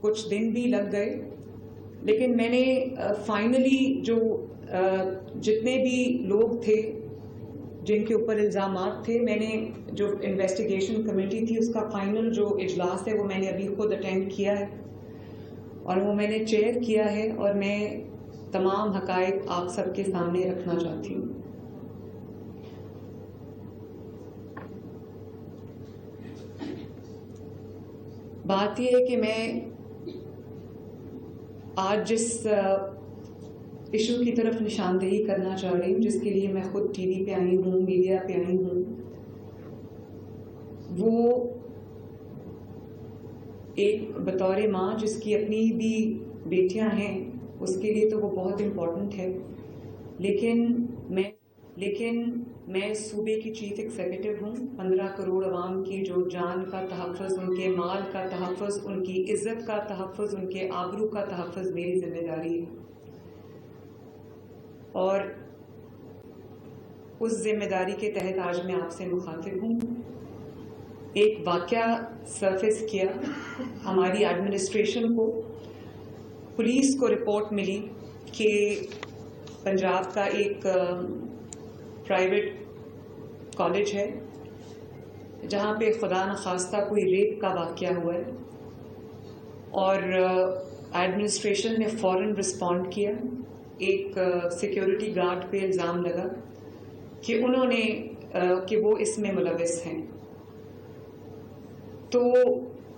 کچھ دن بھی لگ گئے، لیکن میں نے فائنلی جو جتنے بھی لوگ تھے جن کے اوپر الزامات تھے، میں نے جو انویسٹیگیشن کمیٹی تھی اس کا فائنل جو اجلاس ہے وہ میں نے ابھی خود اٹینڈ کیا ہے اور وہ میں نے چیئر کیا ہے، اور میں تمام حقائق آپ سب کے سامنے رکھنا چاہتی ہوں۔ بات یہ ہے کہ میں آج جس ایشو کی طرف نشاندہی کرنا چاہ رہی ہوں، جس کے لیے میں خود ٹی وی پہ آئی ہوں، میڈیا پہ آئی ہوں، وہ ایک بطور ماں جس کی اپنی بھی بیٹیاں ہیں اس کے لیے تو وہ بہت امپورٹنٹ ہے، لیکن میں صوبے کی چیف ایگزیکٹو ہوں۔ 15 کروڑ عوام کی جو جان کا تحفظ، ان کے مال کا تحفظ، ان کی عزت کا تحفظ، ان کے آبرو کا تحفظ میری ذمہ داری ہے، اور اس ذمہ داری کے تحت آج میں آپ سے مخاطب ہوں۔ ایک واقعہ سرفیس کیا، ہماری ایڈمنسٹریشن کو، پولیس کو رپورٹ ملی کہ پنجاب کا ایک پرائیویٹ کالج ہے جہاں پہ خدا نخواستہ کوئی ریپ کا واقعہ ہوا ہے، اور ایڈمنسٹریشن نے فوراً رسپونڈ کیا۔ ایک سیکیورٹی گارڈ پہ الزام لگا کہ وہ اس میں ملوث ہیں، تو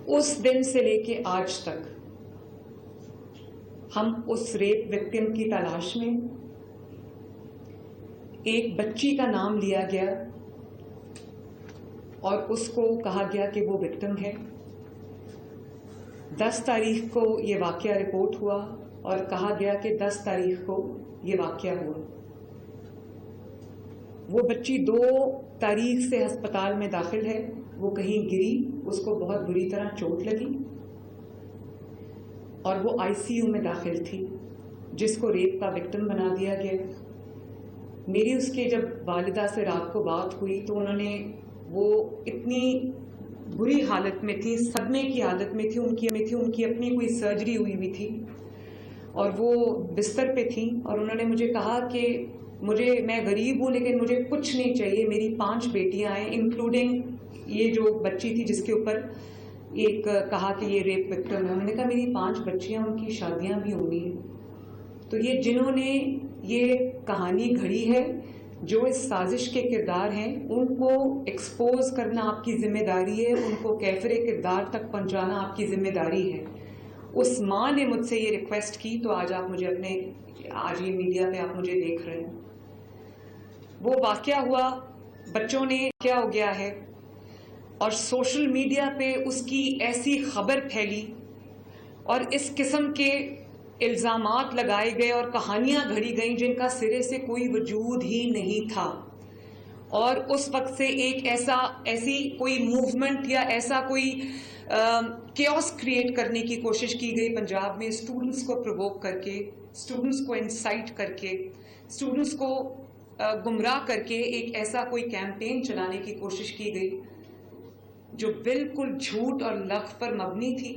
اس دن سے لے کے آج تک ہم اس ریپ وکٹم کی تلاش میں۔ ایک بچی کا نام لیا گیا اور اس کو کہا گیا کہ وہ وکٹم ہے۔ 10 تاریخ کو یہ واقعہ رپورٹ ہوا اور کہا گیا کہ 10 تاریخ کو یہ واقعہ ہوا۔ وہ بچی 2 تاریخ سے ہسپتال میں داخل ہے، وہ کہیں گری، اس کو بہت بری طرح چوٹ لگی اور وہ ICU میں داخل تھی، جس کو ریپ کا وکٹم بنا دیا گیا۔ میری اس کے جب والدہ سے رات کو بات ہوئی تو انہوں نے، وہ اتنی بری حالت میں تھی، صدمے کی حالت میں تھی، ان کی اپنی کوئی سرجری ہوئی تھی اور وہ بستر پہ تھیں، اور انہوں نے مجھے کہا کہ میں غریب ہوں لیکن مجھے کچھ نہیں چاہیے، میری 5 بیٹیاں ہیں، انکلوڈنگ یہ جو بچی تھی جس کے اوپر ایک کہا کہ یہ ریپ وکٹم ہے۔ انہوں نے کہا میری 5 بچیاں، ان کی شادیاں بھی ہونی ہیں۔ تو یہ جنہوں نے یہ کہانی گھڑی ہے، جو اس سازش کے کردار ہیں، ان کو ایکسپوز کرنا آپ کی ذمہ داری ہے، ان کو کیفر کردار تک پہنچانا آپ کی ذمہ داری ہے۔ اس ماں نے مجھ سے یہ ریکویسٹ کی، تو آج آپ مجھے آج یہ میڈیا پہ آپ مجھے دیکھ رہے ہیں۔ وہ واقعہ ہوا، بچوں نے کیا ہو گیا ہے، اور سوشل میڈیا پہ اس کی ایسی خبر پھیلی اور اس قسم کے الزامات لگائے گئے اور کہانیاں گھڑی گئیں جن کا سرے سے کوئی وجود ہی نہیں تھا، اور اس وقت سے ایک ایسی کوئی موومنٹ یا ایسا کوئی کیوس کریٹ کرنے کی کوشش کی گئی پنجاب میں، اسٹوڈنٹس کو پرووک کر کے، اسٹوڈنٹس کو انسائٹ کر کے، اسٹوڈنٹس کو گمراہ کر کے ایک ایسا کوئی کیمپین چلانے کی کوشش کی گئی جو بالکل جھوٹ اور لغو پر مبنی تھی۔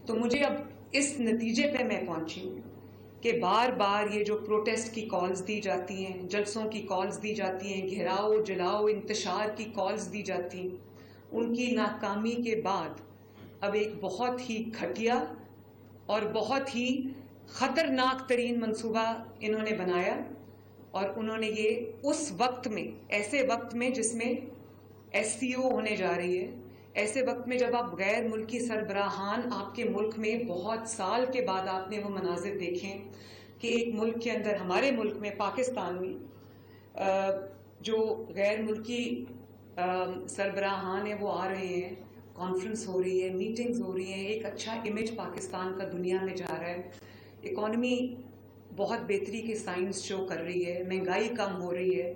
تو مجھے اب اس نتیجے پہ میں پہنچی ہوں کہ بار بار یہ جو پروٹیسٹ کی کالز دی جاتی ہیں، جلسوں کی کالز دی جاتی ہیں، گھیراؤ جلاؤ انتشار کی کالز دی جاتی ہیں، ان کی ناکامی کے بعد اب ایک بہت ہی گھٹیا اور بہت ہی خطرناک ترین منصوبہ انہوں نے بنایا، اور انہوں نے یہ اس وقت میں، ایسے وقت میں جس میں SCO ہونے جا رہی ہے، ایسے وقت میں جب آپ غیر ملکی سربراہان آپ کے ملک میں بہت سال کے بعد آپ نے وہ مناظر دیکھیں کہ ایک ملک کے اندر، ہمارے ملک میں، پاکستان میں جو غیر ملکی سربراہان ہیں وہ آ رہے ہیں، کانفرنس ہو رہی ہے، میٹنگز ہو رہی ہیں، ایک اچھا امیج پاکستان کا دنیا میں جا رہا ہے، اکانومی بہت بہتری کے سائنس شو کر رہی ہے، مہنگائی کم ہو رہی ہے،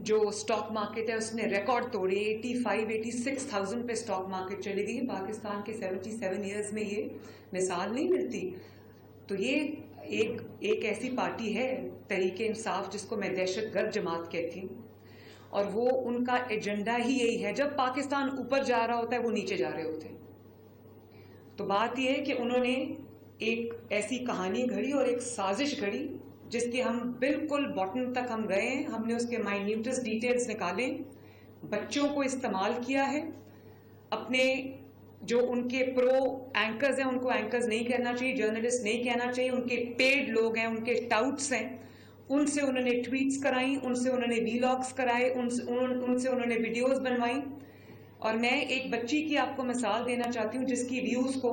جو سٹاک مارکیٹ ہے اس نے ریکارڈ توڑے، 85-86,000 پہ سٹاک مارکیٹ چلی گئی۔ پاکستان کے 77 ایئرز میں یہ مثال نہیں ملتی۔ تو یہ ایک ایسی پارٹی ہے تحریک انصاف، جس کو میں دہشت گرد جماعت کہتی ہوں، اور وہ ان کا ایجنڈا ہی یہی ہے، جب پاکستان اوپر جا رہا ہوتا ہے وہ نیچے جا رہے ہوتے ہیں۔ تو بات یہ ہے کہ انہوں نے ایک ایسی کہانی گھڑی اور ایک سازش گھڑی جس کے ہم بالکل باٹم تک ہم گئے ہیں. ہم نے اس کے مائنیوٹس ڈیٹیلز نکالے, بچوں کو استعمال کیا ہے, اپنے جو ان کے پرو اینکرز ہیں ان کو اینکرز نہیں کہنا چاہیے, جرنلسٹ نہیں کہنا چاہیے, ان کے پیڈ لوگ ہیں, ان کے ٹاؤٹس ہیں, ان سے انہوں نے ٹویٹس کرائیں, ان سے انہوں نے ویلاگس کرائے, ان سے انہوں نے ویڈیوز بنوائیں. اور میں ایک بچی کی آپ کو مثال دینا چاہتی ہوں جس کی ویوز کو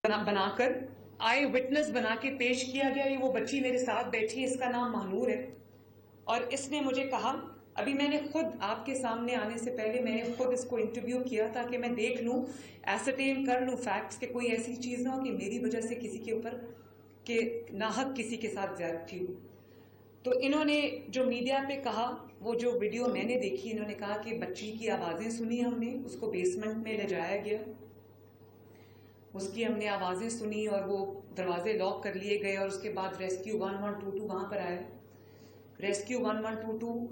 بنا کر آئی وٹنس بنا کے پیش کیا گیا. یہ وہ بچی میرے ساتھ بیٹھی ہے, اس کا نام مہنور ہے, اور اس نے مجھے کہا, ابھی میں نے خود آپ کے سامنے آنے سے پہلے میں نے خود اس کو انٹرویو کیا تاکہ میں دیکھ لوں, ایسرٹین کر لوں فیکٹس کہ کوئی ایسی چیز نہ ہو کہ میری وجہ سے کسی کے اوپر کہ ناحق کسی کے ساتھ زیادتی ہو. تو انہوں نے جو میڈیا پہ کہا, وہ جو ویڈیو میں نے دیکھی, انہوں نے کہا کہ بچی کی آوازیں سنی ہم نے, اس کو بیسمنٹ میں لے جایا گیا, اس کی ہم نے آوازیں سنی اور وہ دروازے لاک کر لیے گئے, اور اس کے بعد ریسکیو 1122 وہاں پر آیا. ریسکیو 1122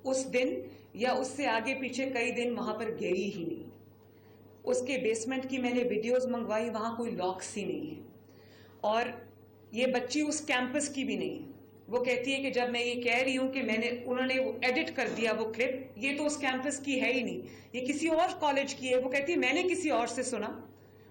اس دن یا اس سے آگے پیچھے کئی دن وہاں پر گئی ہی نہیں. اس کے بیسمنٹ کی میں نے ویڈیوز منگوائی, وہاں کوئی لاکس ہی نہیں ہے, اور یہ بچی اس کیمپس کی بھی نہیں ہے. وہ کہتی ہے کہ جب میں یہ کہہ رہی ہوں کہ انہوں نے وہ ایڈٹ کر دیا وہ کلپ, یہ تو اس کیمپس کی ہے ہی نہیں, یہ کسی اور کالج کی ہے. وہ کہتی ہے میں نے کسی اور سے سنا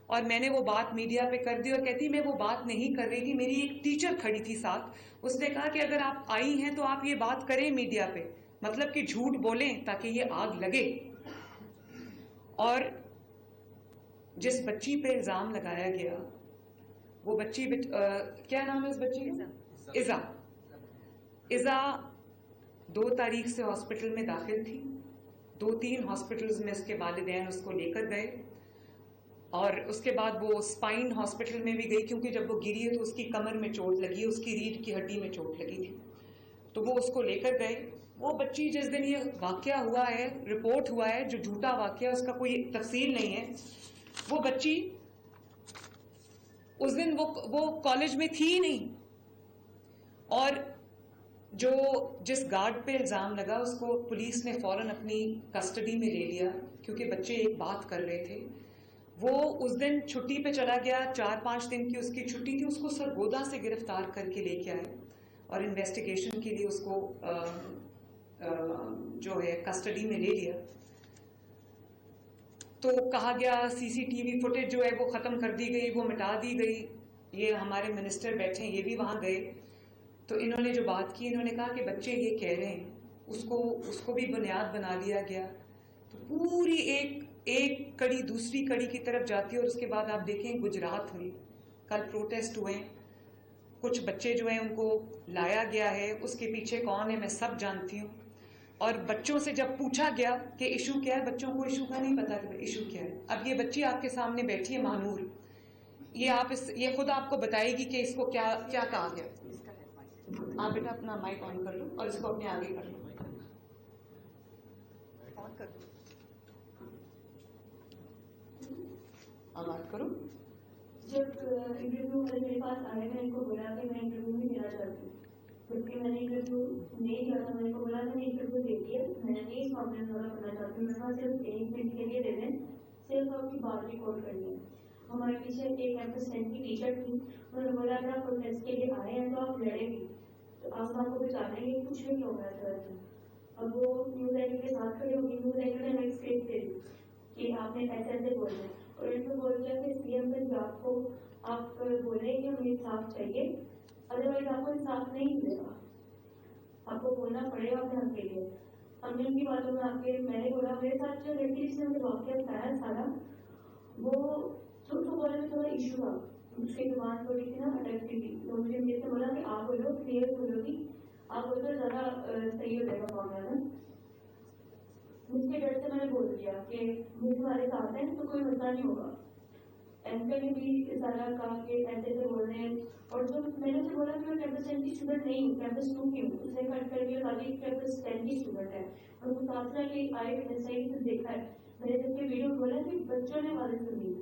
اور میں نے وہ بات میڈیا پہ کر دی, اور کہتی میں وہ بات نہیں کر رہی تھی, میری ایک ٹیچر کھڑی تھی ساتھ, اس نے کہا کہ اگر آپ آئی ہیں تو آپ یہ بات کریں میڈیا پہ, مطلب کہ جھوٹ بولیں تاکہ یہ آگ لگے. اور جس بچی پہ الزام لگایا گیا وہ بچی کیا نام ہے اس بچی کا؟ ایزا 2 تاریخ سے ہاسپٹل میں داخل تھی. 2-3 ہاسپٹلز میں اس کے والدین اس کو لے کر گئے, اور اس کے بعد وہ اسپائن ہاسپٹل میں بھی گئی, کیونکہ جب وہ گری ہے تو اس کی کمر میں چوٹ لگی, اس کی ریڑھ کی ہڈی میں چوٹ لگی تھی, تو وہ اس کو لے کر گئے. وہ بچی جس دن یہ واقعہ ہوا ہے, رپورٹ ہوا ہے, جو جھوٹا واقعہ اس کا کوئی تفصیل نہیں ہے, وہ بچی اس دن وہ کالج میں تھی ہی نہیں. اور جس گارڈ پہ الزام لگا اس کو پولیس نے فوراً اپنی کسٹڈی میں لے لیا, کیونکہ بچے ایک بات کر رہے تھے. وہ اس دن چھٹی پہ چلا گیا, 4-5 دن کی اس کی چھٹی تھی, اس کو سرگودا سے گرفتار کر کے لے کے آئے اور انویسٹیگیشن کے لیے اس کو جو ہے کسٹڈی میں لے لیا. تو کہا گیا CCTV فوٹیج جو ہے وہ ختم کر دی گئی, وہ مٹا دی گئی. یہ ہمارے منسٹر بیٹھے ہیں, یہ بھی وہاں گئے, تو انہوں نے جو بات کی, انہوں نے کہا کہ بچے یہ کہہ رہے ہیں, اس کو بھی بنیاد بنا لیا گیا. تو پوری ایک کڑی دوسری کڑی کی طرف جاتی ہے. اور اس کے بعد آپ دیکھیں گجرات ہوئی, کل پروٹیسٹ ہوئے, کچھ بچے جو ہیں ان کو لایا گیا ہے, اس کے پیچھے کون ہے میں سب جانتی ہوں. اور بچوں سے جب پوچھا گیا کہ ایشو کیا ہے, بچوں کو ایشو کا نہیں پتا کہ ایشو کیا ہے. اب یہ بچی آپ کے سامنے بیٹھی ہے مہنور, یہ خود آپ کو بتائے گی کہ اس کو کیا کہا گیا. آپ بیٹا اپنا مائک آن کر لو اور اس کو اپنے آگے کر لو, آن کر دو, اب بات کرو. جب انٹرویو والے میرے پاس آئے, میں ان کو بولا کہ میں انٹرویو نہیں دینا چاہتی ہوں, جبکہ میں نے انٹرویو نہیں دیا تھا. میں نے کو بولا میں نے انٹرویو دے دیا, میں نے نہیں اس معاملے میں دورہ کرنا چاہتی ہوں. میں کہا صرف 1 منٹ کے لیے دے دیں, صرف آپ کی بات ریکارڈ کرنی ہے. ہمارے پیچھے ایک M10 کی ٹیچر تھی, انہوں نے بولا اگر آپ پروٹیسٹ کے لیے آئے ہیں تو آپ لڑیں گے, تو آپ کو بچا لیں گے, کچھ بھی نہیں ہوگا سر. اب وہ نیوز اینکر کے ساتھ کھڑی ہوگی, نیوز اینکر نے ہمیں اسکرپٹ دے دی کہ آپ نے ایسے بولنا ہے, اور ان کو بول دیا کہ CM پنجاب کو آپ بولیں کہ ہمیں انصاف چاہیے, ادروائز آپ کو انصاف نہیں ملے گا, آپ کو بولنا پڑے گا اپنے حق کے لیے. ہم نے ان کی باتوں میں میں نے بولا میرے ساتھ جو لڑکی جس نے مجھے واقعہ بتایا سارا, وہ چھوٹو بولنے میں تھوڑا ایشو تھا, اس کی زبان تھوڑی سی نا اٹک گئی تھی, تو مجھے میرے سے بولا کہ آپ بولو, کلیئر بولو گی, آپ بولو تو زیادہ صحیح ہو جائے گا معاملہ نا. مجھ کے ڈر سے میں نے بول دیا کہ مجھے ہمارے ساتھ ہیں تو کوئی مسئلہ نہیں ہوگا. اینکر نے بھی سارا کہا کہ ایسے بول رہے ہیں, اور جو میں نے اسے بولا کہ میں کیمپس 10 کی اسٹوڈنٹ نہیں ہوں, کیمپس 2 کی ہوں, اس نے کٹ کر دیا تاکہ کیمپس 10 کی اسٹوڈنٹ ہے, اور وہ تاثرہ کہ آئے وٹنس ہے کہ دیکھا ہے. میں نے جب کہ ویڈیو بولا کہ بچوں نے والے سنی,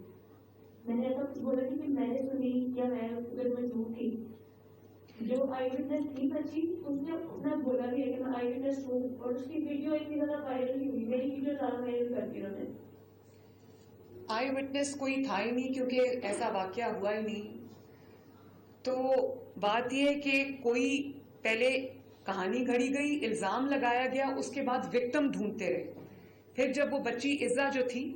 میں نے ایسا کچھ بولا کہ میں نے سنی یا میں اگر میں جھوٹ تھی. جو آئی وٹنس تھی بچی, اس نے اپنا بولا بھی ہے کہ میں آئی وٹنس ہوں, اور اس کی ویڈیو اتنی زیادہ وائرل نہیں ہوئی, میری ویڈیو زیادہ وائرل کرتی انہوں نے. آئی وٹنس کوئی تھا ہی نہیں کیونکہ ایسا واقعہ ہوا ہی نہیں. تو بات یہ ہے کہ کوئی پہلے کہانی گھڑی گئی, الزام لگایا گیا, اس کے بعد وکٹم ڈھونڈتے رہے. پھر جب وہ بچی عزا جو تھی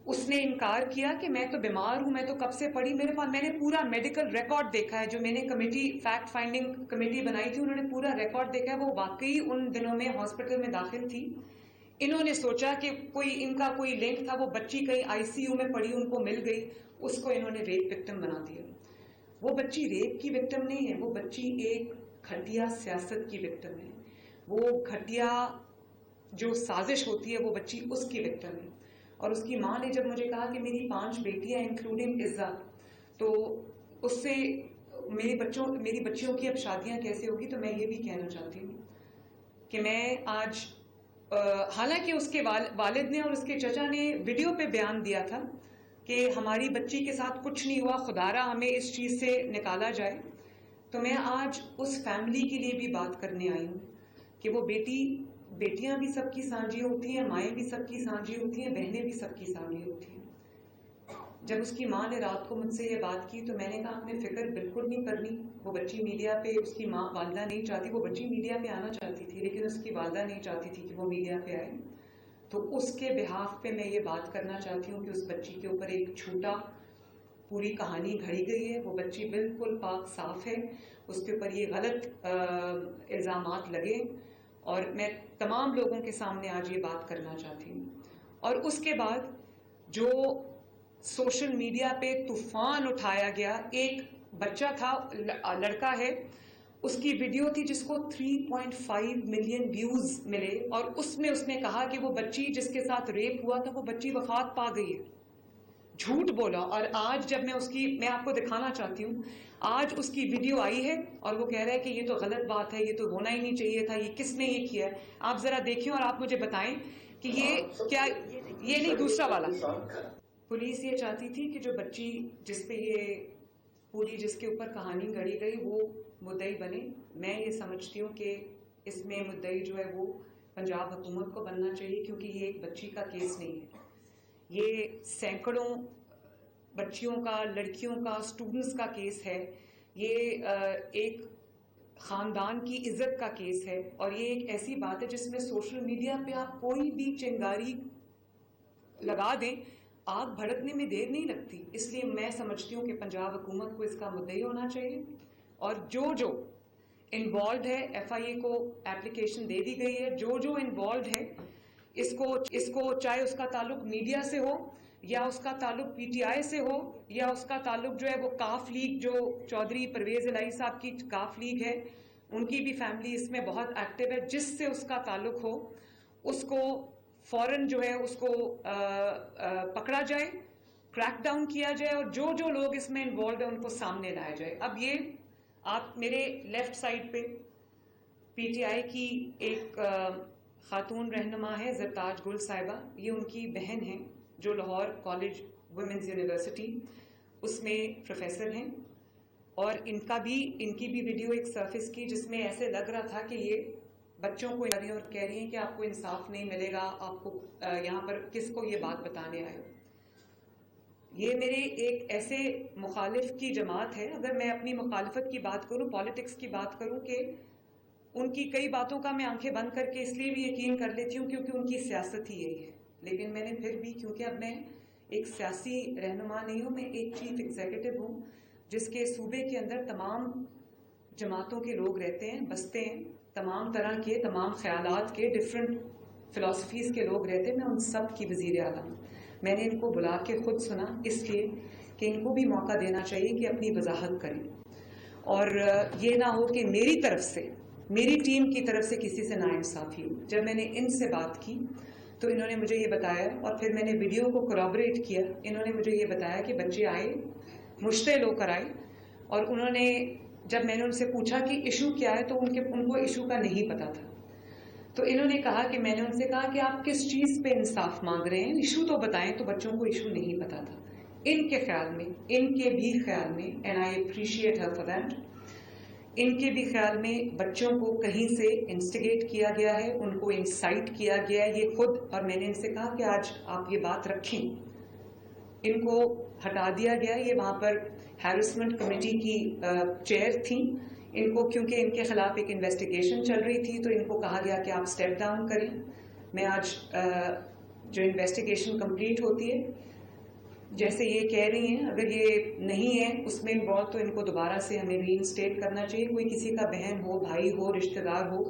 اس نے انکار کیا کہ میں تو بیمار ہوں, میں تو کب سے پڑی, میرے پاس میں نے پورا میڈیکل ریکارڈ دیکھا ہے. جو میں نے کمیٹی فیکٹ فائنڈنگ کمیٹی بنائی تھی انہوں نے پورا ریکارڈ دیکھا ہے. وہ واقعی ان دنوں میں ہاسپٹل میں داخل تھی. انہوں نے سوچا کہ کوئی ان کا کوئی لنک تھا, وہ بچی کہیں آئی سی یو میں پڑی, ان کو مل گئی, اس کو انہوں نے ریپ وکٹم بنا دیا. وہ بچی ریپ کی وکٹم نہیں ہے, وہ بچی ایک گھٹیا سیاست کی وکٹم ہے. وہ گھٹیا جو سازش ہوتی ہے وہ بچی اس کی وکٹم ہے. اور اس کی ماں نے جب مجھے کہا کہ میری 5 بیٹیاں انکلوڈنگ عزا, تو اس سے میری بچیوں کی اب شادیاں کیسے ہوگی, تو میں یہ بھی کہنا چاہتی ہوں کہ میں آج حالانکہ اس کے والد نے اور اس کے چچا نے ویڈیو پہ بیان دیا تھا کہ ہماری بچی کے ساتھ کچھ نہیں ہوا, خدارا ہمیں اس چیز سے نکالا جائے, تو میں آج اس فیملی کے لیے بھی بات کرنے آئی ہوں کہ وہ بیٹیاں بھی سب کی سانجھی ہوتی ہیں, مائیں بھی سب کی سانجھی ہوتی ہیں, بہنیں بھی سب کی سانجھی ہوتی ہیں. جب اس کی ماں نے رات کو مجھ سے یہ بات کی تو میں نے کہا آپ نے فکر بالکل نہیں کرنی. وہ بچی میڈیا پہ, اس کی ماں والدہ نہیں چاہتی, وہ بچی میڈیا پہ آنا چاہتی تھی لیکن اس کی والدہ نہیں چاہتی تھی کہ وہ میڈیا پہ آئے. تو اس کے بہاف پہ میں یہ بات کرنا چاہتی ہوں کہ اس بچی کے اوپر ایک جھوٹا پوری کہانی گھڑی گئی ہے. وہ بچی بالکل پاک صاف ہے, اس کے اوپر یہ غلط الزامات لگے, اور میں تمام لوگوں کے سامنے آج یہ بات کرنا چاہتی ہوں. اور اس کے بعد جو سوشل میڈیا پہ طوفان اٹھایا گیا, ایک بچہ تھا, لڑکا ہے, اس کی ویڈیو تھی جس کو 3.5 ملین ویوز ملے, اور اس میں اس نے کہا کہ وہ بچی جس کے ساتھ ریپ ہوا تھا وہ بچی وفات پا گئی ہے. جھوٹ بولا. اور آج جب میں آپ کو دکھانا چاہتی ہوں, آج اس کی ویڈیو آئی ہے اور وہ کہہ رہا ہے کہ یہ تو غلط بات ہے, یہ تو ہونا ہی نہیں چاہیے تھا, یہ کس نے یہ کیا ہے. آپ ذرا دیکھیں اور آپ مجھے بتائیں کہ یہ کیا, یہ نہیں دوسرا والا. پولیس یہ چاہتی تھی کہ جو بچی جس پہ یہ پوری جس کے اوپر کہانی گھڑی گئی وہ مدعی بنے. میں یہ سمجھتی ہوں کہ اس میں مدعی جو ہے وہ پنجاب حکومت کو بننا چاہیے, کیونکہ یہ ایک بچی کا کیس نہیں ہے, یہ سینکڑوں بچیوں کا, لڑکیوں کا, اسٹوڈنٹس کا کیس ہے. یہ ایک خاندان کی عزت کا کیس ہے, اور یہ ایک ایسی بات ہے جس میں سوشل میڈیا پہ آپ کوئی بھی چنگاری لگا دیں, آگ بھڑکنے میں دیر نہیں لگتی. اس لیے میں سمجھتی ہوں کہ پنجاب حکومت کو اس کا مدعی ہونا چاہیے, اور جو انوالوڈ ہے, ایف آئی اے کو اپلیکیشن دے دی گئی ہے, جو انوالوڈ ہے اس کو چاہے اس کا تعلق میڈیا سے ہو, یا اس کا تعلق پی ٹی آئی سے ہو, یا اس کا تعلق جو ہے وہ کاف لیگ, جو چودھری پرویز الہی صاحب کی کاف لیگ ہے, ان کی بھی فیملی اس میں بہت ایکٹیو ہے, جس سے اس کا تعلق ہو اس کو فوراً جو ہے اس کو پکڑا جائے, کریک ڈاؤن کیا جائے, اور جو لوگ اس میں انوالوڈ ہیں ان کو سامنے لایا جائے. اب یہ آپ میرے لیفٹ سائڈ پہ پی ٹی آئی کی ایک خاتون رہنما ہے زرتاج گل صاحبہ, یہ ان کی بہن ہیں جو لاہور کالج ویمنز یونیورسٹی اس میں پروفیسر ہیں, اور ان کی بھی ویڈیو ایک سرفس کی جس میں ایسے لگ رہا تھا کہ یہ بچوں کو اور کہہ رہی ہیں کہ آپ کو انصاف نہیں ملے گا, آپ کو یہاں پر کس کو یہ بات بتانے آئے. یہ میرے ایک ایسے مخالف کی جماعت ہے, اگر میں اپنی مخالفت کی بات کروں, پالیٹکس کی بات کروں, کہ ان کی کئی باتوں کا میں آنکھیں بند کر کے اس لیے بھی یقین کر لیتی ہوں کیونکہ ان کی سیاست ہی یہی ہے. لیکن میں نے پھر بھی, کیونکہ اب میں ایک سیاسی رہنما نہیں ہوں, میں ایک چیف ایگزیکٹو ہوں جس کے صوبے کے اندر تمام جماعتوں کے لوگ رہتے ہیں, بستے ہیں, تمام طرح کے, تمام خیالات کے, ڈفرینٹ فلاسفیز کے لوگ رہتے ہیں. میں ان سب کی وزیر اعلیٰ ہوں. میں نے ان کو بلا کے خود سنا اس لیے کہ ان کو بھی موقع دینا چاہیے کہ اپنی وضاحت کریں, اور یہ نہ ہو کہ میری طرف سے, میری ٹیم کی طرف سے کسی سے ناانصافی ہو. جب میں نے ان سے بات کی تو انہوں نے مجھے یہ بتایا, اور پھر میں نے ویڈیو کو کورابریٹ کیا, انہوں نے مجھے یہ بتایا کہ بچے آئے, مشتعل ہو کر آئے, اور انہوں نے جب میں نے ان سے پوچھا کہ ایشو کیا ہے تو ان کو ایشو کا نہیں پتا تھا. تو انہوں نے کہا کہ میں نے ان سے کہا کہ آپ کس چیز پہ انصاف مانگ رہے ہیں, ایشو تو بتائیں. تو بچوں کو ایشو نہیں پتا تھا. ان کے خیال میں, ان کے بھی خیال میں, and I appreciate her for that, ان کے بھی خیال میں بچوں کو کہیں سے انسٹیگیٹ کیا گیا ہے, ان کو انسائٹ کیا گیا ہے, یہ خود. اور میں نے ان سے کہا کہ آج آپ یہ بات رکھیں, ان کو ہٹا دیا گیا. یہ وہاں پر ہیرسمنٹ کمیٹی کی چیئر تھیں. ان کو کیونکہ ان کے خلاف ایک انویسٹیگیشن چل رہی تھی تو ان کو کہا گیا کہ آپ اسٹیپ ڈاؤن کریں. میں آج جو انویسٹیگیشن کمپلیٹ ہوتی ہے جیسے یہ کہہ رہی ہیں, اگر یہ نہیں ہے اس میں انوالو تو ان کو دوبارہ سے ہمیں ری انسٹیٹ کرنا چاہیے. کوئی کسی کا بہن ہو, بھائی ہو, رشتہ دار ہو,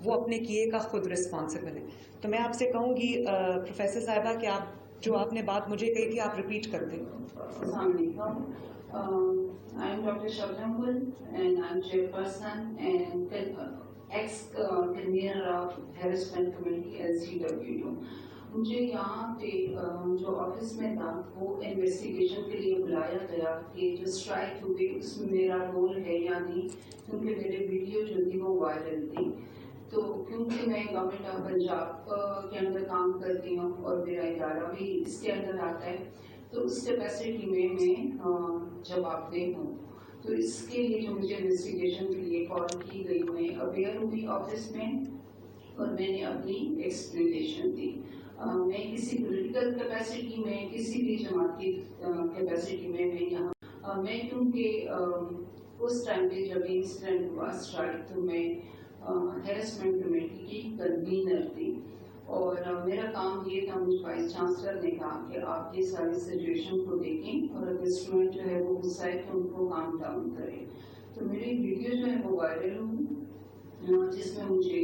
وہ اپنے کیے کا خود رسپانسبل ہے. تو میں آپ سے کہوں گی پروفیسر صاحبہ کہ آپ جو آپ نے بات مجھے کہی تھی آپ ریپیٹ کر دیں. السلام علیکم. I am Dr. Shabnam Gul and I am chairperson and ex-convener of Harassment Committee LCW2. مجھے یہاں پہ جو آفس میں تھا وہ انویسٹیگیشن کے لیے بلایا گیا کہ جو اسٹرائک ہوئی اس میں میرا رول ہے یا نہیں, کیونکہ میرے ویڈیو جو تھی وہ وائرل تھی. تو کیونکہ میں گورنمنٹ آف پنجاب کے اندر کام کرتی ہوں اور میرا ادارہ بھی اس کے اندر آتا ہے, تو اس کیپیسٹی میں جواب دہ ہوں. تو اس کے لیے جو مجھے انویسٹیگیشن کے لیے کال کی گئی, میں اویئر ہوئی آفس میں اور میں نے اپنی ایکسپلینیشن دی. میں کسی پولیٹیکل کیپیسٹی میں, کسی بھی جماعت کی کیپیسٹی میں یہاں میں کیونکہ اس ٹائم پہ جب انسیڈنٹ ہوا اسٹرائک تو میں ہیرسمنٹ کمیٹی کی کنوینر تھی اور میرا کام یہ تھا, مجھے وائس چانسلر نے کہا کہ آپ یہ ساری سچویشن کو دیکھیں اور اگر اسٹوڈنٹ جو ہے وہ غصہ ہے تو ان کو کام ڈاؤن کریں. تو میری ویڈیو جو ہے وہ وائرل ہوئی جس میں مجھے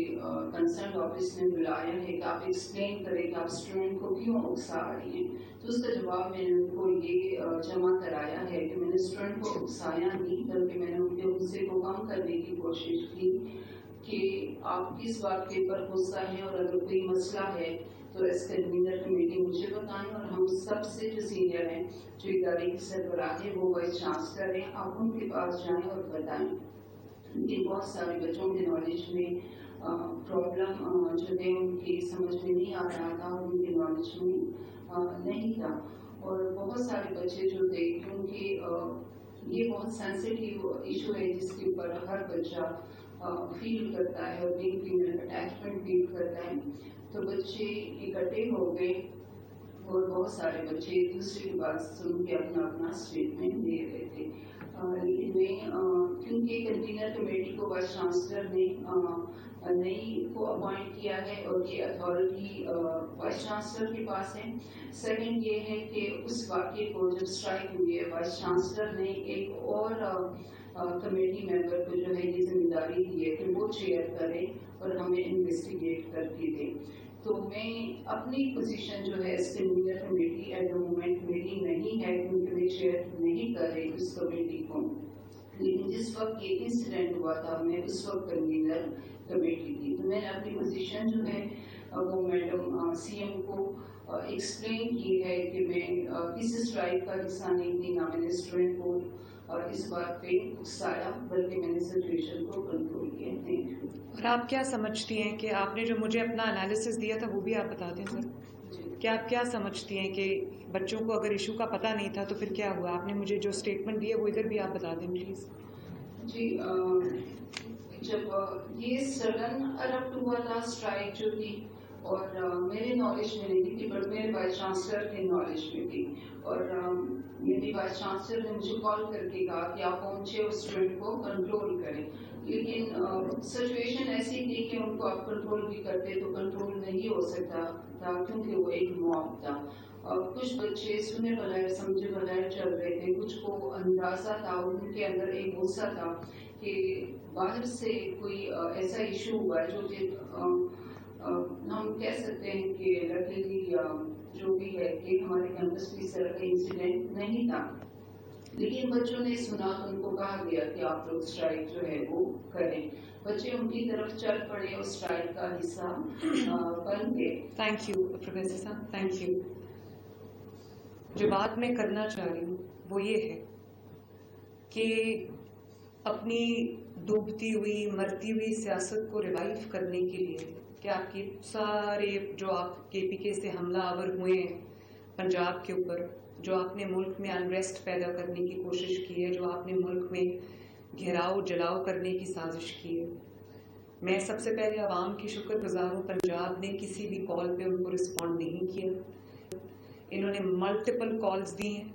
کنسرن آفس نے بلایا ہے کہ آپ ایکسپلین کریں کہ آپ اسٹوڈنٹ کو کیوں اکسا رہی ہیں. تو اس کا جواب میں نے ان کو یہ جمع کرایا ہے کہ میں نے اسٹوڈنٹ کو اکسایا نہیں, بلکہ میں نے ان کے غصے کو کم کرنے کی کوشش کی کہ آپ کس بات کے اوپر غصہ ہے اور اگر کوئی مسئلہ ہے تو اس کنوینر کمیٹی مجھے بتائیں اور ہم سب سے جو سینئر ہیں, جو ادارے کی سربراہ ہے وہ وائس چانسلر ہیں, آپ ان کے پاس جائیں اور بتائیں. لیکن بہت سارے بچوں کے نالج میں پرابلم جو ہے ان کی سمجھ میں نہیں آ رہا تھا اور ان کے نالج میں نہیں تھا. اور بہت سارے بچے جو تھے کیونکہ یہ بہت سینسٹیو ایشو ہے جس کے اوپر ہر بچہ فیل کرتا ہے اور ایک فیمل اٹیچمنٹ فیل کرتا ہے, تو بچے اکٹھے ہو گئے اور بہت سارے بچے ایک دوسرے کی بات سن کے اپنا اپنا اسٹیٹمنٹ دے رہے تھے. لیکن میں کیونکہ کنوینر کمیٹی کو وائس چانسلر نے نئی کو اپوائنٹ کیا ہے اور یہ اتھارٹی وائس چانسلر کے پاس ہے. سیکنڈ یہ ہے کہ اس واقعے کو جب اسٹرائک ہوئی ہے وائس چانسلر نے ایک اور کمیٹی ممبر کو جو ہے یہ ذمہ داری دی ہے کہ وہ چیئر کرے اور ہمیں انویسٹیگیٹ کر کے دے. تو میں اپنی پوزیشن جو ہے اس convenor committee at the moment میری نہیں ہے کیونکہ میں چیئر نہیں کر رہی اس کمیٹی کو. لیکن جس وقت یہ انسیڈنٹ ہوا تھا میں اس وقت کنوینر کمیٹی تھی, تو میں نے اپنی پوزیشن جو ہے وہ میڈم سی ایم کو ایکسپلین کی ہے کہ میں کسی اسٹرائک کا حصہ نہیں تھی, نہ میں نے اسٹوڈنٹ کو اس بات پہ اکسایا بلکہ میں نے سچویشن کو کنٹرول کیا. Thank you. اور آپ کیا سمجھتی ہیں کہ آپ نے جو مجھے اپنا انالیسس دیا تھا وہ بھی آپ بتا دیں سر, کیا آپ کیا سمجھتی ہیں کہ بچوں کو اگر ایشو کا پتہ نہیں تھا تو پھر کیا ہوا؟ آپ نے مجھے جو اسٹیٹمنٹ دی ہے وہ ادھر بھی آپ بتا دیں پلیز. جی, جب یہ سڈن ارپٹ ہوا تھا اسٹرائک جو تھی اور میرے نالج میں نہیں تھی بٹ میرے وائس چانسلر کے نالج میں تھی, اور میری وائس چانسلر نے مجھے کال کر کے کہا کہ آپ پہنچے اس اسٹوڈنٹ کو کنٹرول کریں. لیکن سچویشن ایسی تھی کہ ان کو آپ کنٹرول بھی کرتے تو کنٹرول نہیں ہو سکتا تھا کیونکہ وہ ایک موب تھا. کچھ بچے سنے بغیر سمجھے بغیر چل رہے تھے, کچھ کو اندازہ تھا, ان کے اندر ایک غصہ تھا کہ باہر سے کوئی ایسا ایشو ہوا جو کہ ہم کہہ سکتے ہیں کہ لکیلی جو بھی ہے کہ ہمارے کیمپس میں اس طرح کا انسیڈنٹ نہیں تھا. لیکن بچوں نے سنا تو ان کو کہا گیا کہ آپ لوگ اسٹرائک جو ہے وہ کریں. بچے ان کی طرف چل پڑے اور اسٹرائک کا حصہ بن گئے. تھینک یو پروفیسر صاحب, تھینک یو. جو بات میں کرنا چاہ رہی ہوں وہ یہ ہے کہ اپنی ڈوبتی ہوئی مرتی ہوئی سیاست کو ریوائیو کرنے کے لیے کہ آپ کے سارے جو آپ کے پی کے سے حملہ آور ہوئے ہیں پنجاب کے اوپر, جو آپ نے ملک میں انریسٹ پیدا کرنے کی کوشش کی ہے, جو آپ نے ملک میں گھیراؤ جلاؤ کرنے کی سازش کی ہے, میں سب سے پہلے عوام کی شکر گزار ہوں. پنجاب نے کسی بھی کال پہ ان کو رسپونڈ نہیں کیا. انہوں نے ملٹیپل کالز دی ہیں.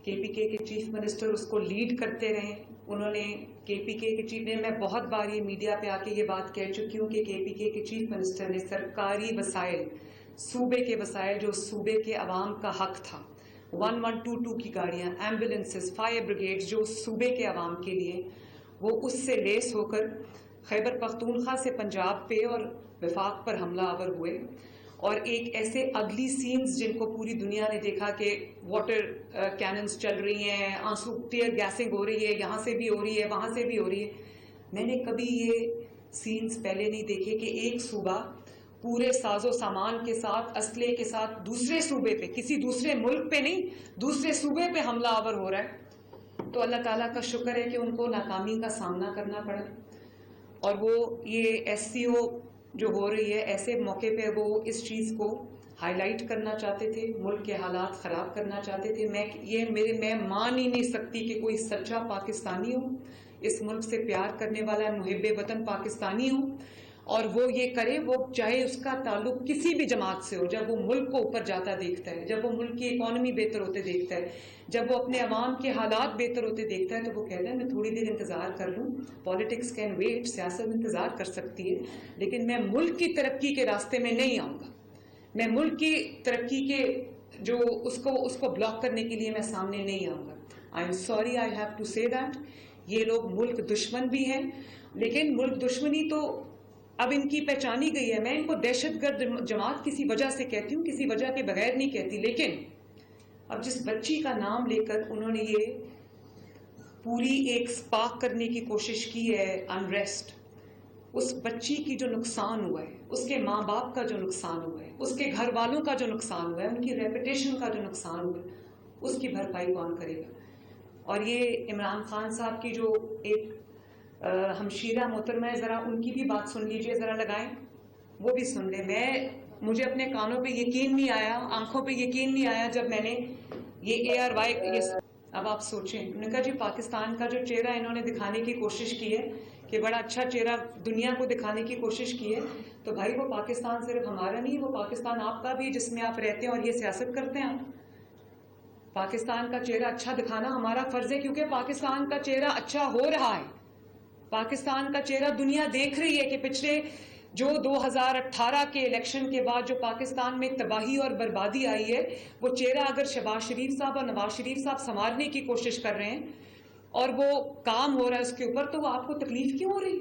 KPK کے چیف منسٹر اس کو لیڈ کرتے رہے. انہوں نے KPK کے چیف نے میں بہت بار یہ میڈیا پہ آ کے یہ بات کہہ چکی ہوں کہ KPK کے چیف منسٹر نے سرکاری وسائل, صوبے کے وسائل جو صوبے کے عوام کا حق تھا, 1122 کی گاڑیاں, ایمبولینسز, فائر بریگیڈ جو صوبے کے عوام کے لیے, وہ اس سے لیس ہو کر خیبر پختونخوا سے پنجاب پہ اور وفاق پر حملہ آور ہوئے. اور ایک ایسے اگلی سینز جن کو پوری دنیا نے دیکھا کہ واٹر کیننز چل رہی ہیں, آنسو ٹیئر گیسنگ ہو رہی ہے, یہاں سے بھی ہو رہی ہے, وہاں سے بھی ہو رہی ہے. میں نے کبھی یہ سینز پہلے نہیں دیکھے کہ ایک صوبہ پورے ساز و سامان کے ساتھ, اسلحے کے ساتھ دوسرے صوبے پہ, کسی دوسرے ملک پہ نہیں, دوسرے صوبے پہ حملہ آور ہو رہا ہے. تو اللہ تعالیٰ کا شکر ہے کہ ان کو ناکامی کا سامنا کرنا پڑا. اور وہ یہ SCO جو ہو رہی ہے, ایسے موقع پہ وہ اس چیز کو ہائی لائٹ کرنا چاہتے تھے, ملک کے حالات خراب کرنا چاہتے تھے. میں مان ہی نہیں سکتی کہ کوئی سچا پاکستانی ہو, اس ملک سے پیار کرنے والا محب وطن پاکستانی ہو, اور وہ یہ کرے, وہ چاہے اس کا تعلق کسی بھی جماعت سے ہو, جب وہ ملک کو اوپر جاتا دیکھتا ہے, جب وہ ملک کی اکانومی بہتر ہوتے دیکھتا ہے, جب وہ اپنے عوام کے حالات بہتر ہوتے دیکھتا ہے, تو وہ کہتا ہے میں تھوڑی دیر انتظار کر لوں, پالیٹکس کین ویٹ, سیاست انتظار کر سکتی ہے, لیکن میں ملک کی ترقی کے راستے میں نہیں آؤں گا. میں ملک کی ترقی کے جو اس کو بلاک کرنے کے لیے میں سامنے نہیں آؤں گا. I am sorry, I have to say that. یہ لوگ ملک دشمن بھی ہیں, لیکن ملک دشمنی تو اب ان کی پہچانی گئی ہے. میں ان کو دہشت گرد جماعت کسی وجہ سے کہتی ہوں, کسی وجہ کے بغیر نہیں کہتی. لیکن اب جس بچی کا نام لے کر انہوں نے یہ پوری ایک سپاک کرنے کی کوشش کی ہے انریسٹ, اس بچی کی جو نقصان ہوا ہے, اس کے ماں باپ کا جو نقصان ہوا ہے, اس کے گھر والوں کا جو نقصان ہوا ہے, ان کی ریپوٹیشن کا جو نقصان ہوا ہے, اس کی بھرپائی کون کرے گا؟ اور یہ عمران خان صاحب کی جو ایک ہمشیرہ محترمہ ہے, ذرا ان کی بھی بات سن لیجئے, ذرا لگائیں, وہ بھی سن لیں. مجھے اپنے کانوں پہ یقین نہیں آیا, آنکھوں پہ یقین نہیں آیا جب میں نے یہ ARY. اب آپ سوچیں, انہوں نے کہا جی پاکستان کا جو چہرہ انہوں نے دکھانے کی کوشش کی ہے کہ بڑا اچھا چہرہ دنیا کو دکھانے کی کوشش کی ہے, تو بھائی وہ پاکستان صرف ہمارا نہیں, وہ پاکستان آپ کا بھی, جس میں آپ رہتے ہیں اور یہ سیاست کرتے ہیں. آپ پاکستان کا چہرہ اچھا دکھانا ہمارا فرض ہے, کیونکہ پاکستان کا چہرہ اچھا ہو رہا ہے. پاکستان کا چہرہ دنیا دیکھ رہی ہے کہ پچھلے جو 2018 کے الیکشن کے بعد جو پاکستان میں تباہی اور بربادی آئی ہے, وہ چہرہ اگر شہباز شریف صاحب اور نواز شریف صاحب سنوارنے کی کوشش کر رہے ہیں اور وہ کام ہو رہا ہے اس کے اوپر, تو وہ آپ کو تکلیف کیوں ہو رہی؟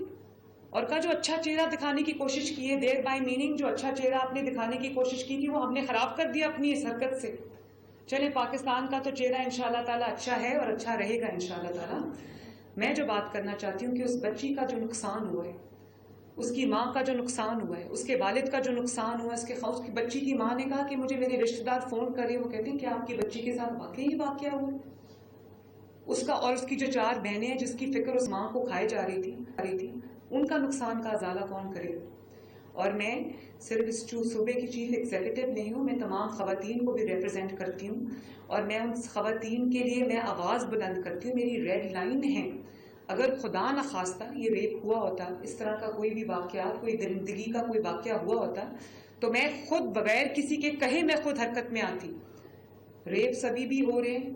اور کا جو اچھا چہرہ دکھانے کی کوشش کی ہے, دیر بائی میننگ جو اچھا چہرہ آپ نے دکھانے کی کوشش کی تھی, وہ ہم نے خراب کر دیا اپنی اس حرکت سے. چلیں, پاکستان کا تو چہرہ انشاءاللہ تعالیٰ اچھا ہے اور اچھا رہے گا انشاءاللہ تعالیٰ. میں جو بات کرنا چاہتی ہوں کہ اس بچی کا جو نقصان ہوا ہے, اس کی ماں کا جو نقصان ہوا ہے, اس کے والد کا جو نقصان ہوا ہے, اس کی بچی کی ماں نے کہا کہ مجھے میرے رشتہ دار فون کرے, وہ کہتے ہیں کہ آپ کی بچی کے ساتھ واقعی یہ واقعہ ہوا ہے. اس کا اور اس کی جو 4 بہنیں ہیں جس کی فکر اس ماں کو کھائے جا رہی تھی, ان کا نقصان کا ازالہ کون کرے گا؟ اور میں صرف اس صوبے کی چیف ایگزیکٹو نہیں ہوں, میں تمام خواتین کو بھی ریپرزینٹ کرتی ہوں, اور میں ان خواتین کے لیے میں آواز بلند کرتی ہوں. میری ریڈ لائن ہے, اگر خدا نخواستہ یہ ریپ ہوا ہوتا, اس طرح کا کوئی بھی واقعات, کوئی درندگی کا کوئی واقعہ ہوا ہوتا, تو میں خود بغیر کسی کے کہے میں خود حرکت میں آتی. ریپ سبھی بھی ہو رہے ہیں,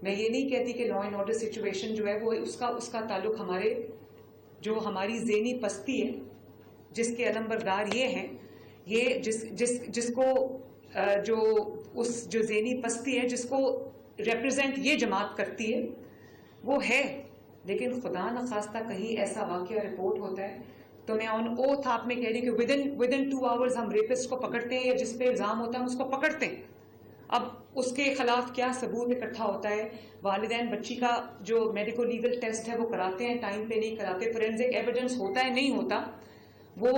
میں یہ نہیں کہتی کہ لا اینڈ آرڈر سچویشن جو ہے وہ اس کا تعلق ہماری ذہنی پستی ہے, جس کے علم بردار یہ ہیں, یہ جس کو جو ذہنی پستی ہے, جس کو ریپرزینٹ یہ جماعت کرتی ہے, وہ ہے. لیکن خدا نخواستہ کہیں ایسا واقعہ رپورٹ ہوتا ہے تو میں آن اوتھ آپ میں کہہ رہی کہ ودن 2 آورز ہم ریپسٹ کو پکڑتے ہیں, یا جس پہ الزام ہوتا ہے ہم اس کو پکڑتے ہیں. اب اس کے خلاف کیا ثبوت اکٹھا ہوتا ہے, والدین بچی کا جو میڈیکو لیگل ٹیسٹ ہے وہ کراتے ہیں, ٹائم پہ نہیں کراتے, فورینزک ایویڈنس ہوتا ہے نہیں ہوتا, وہ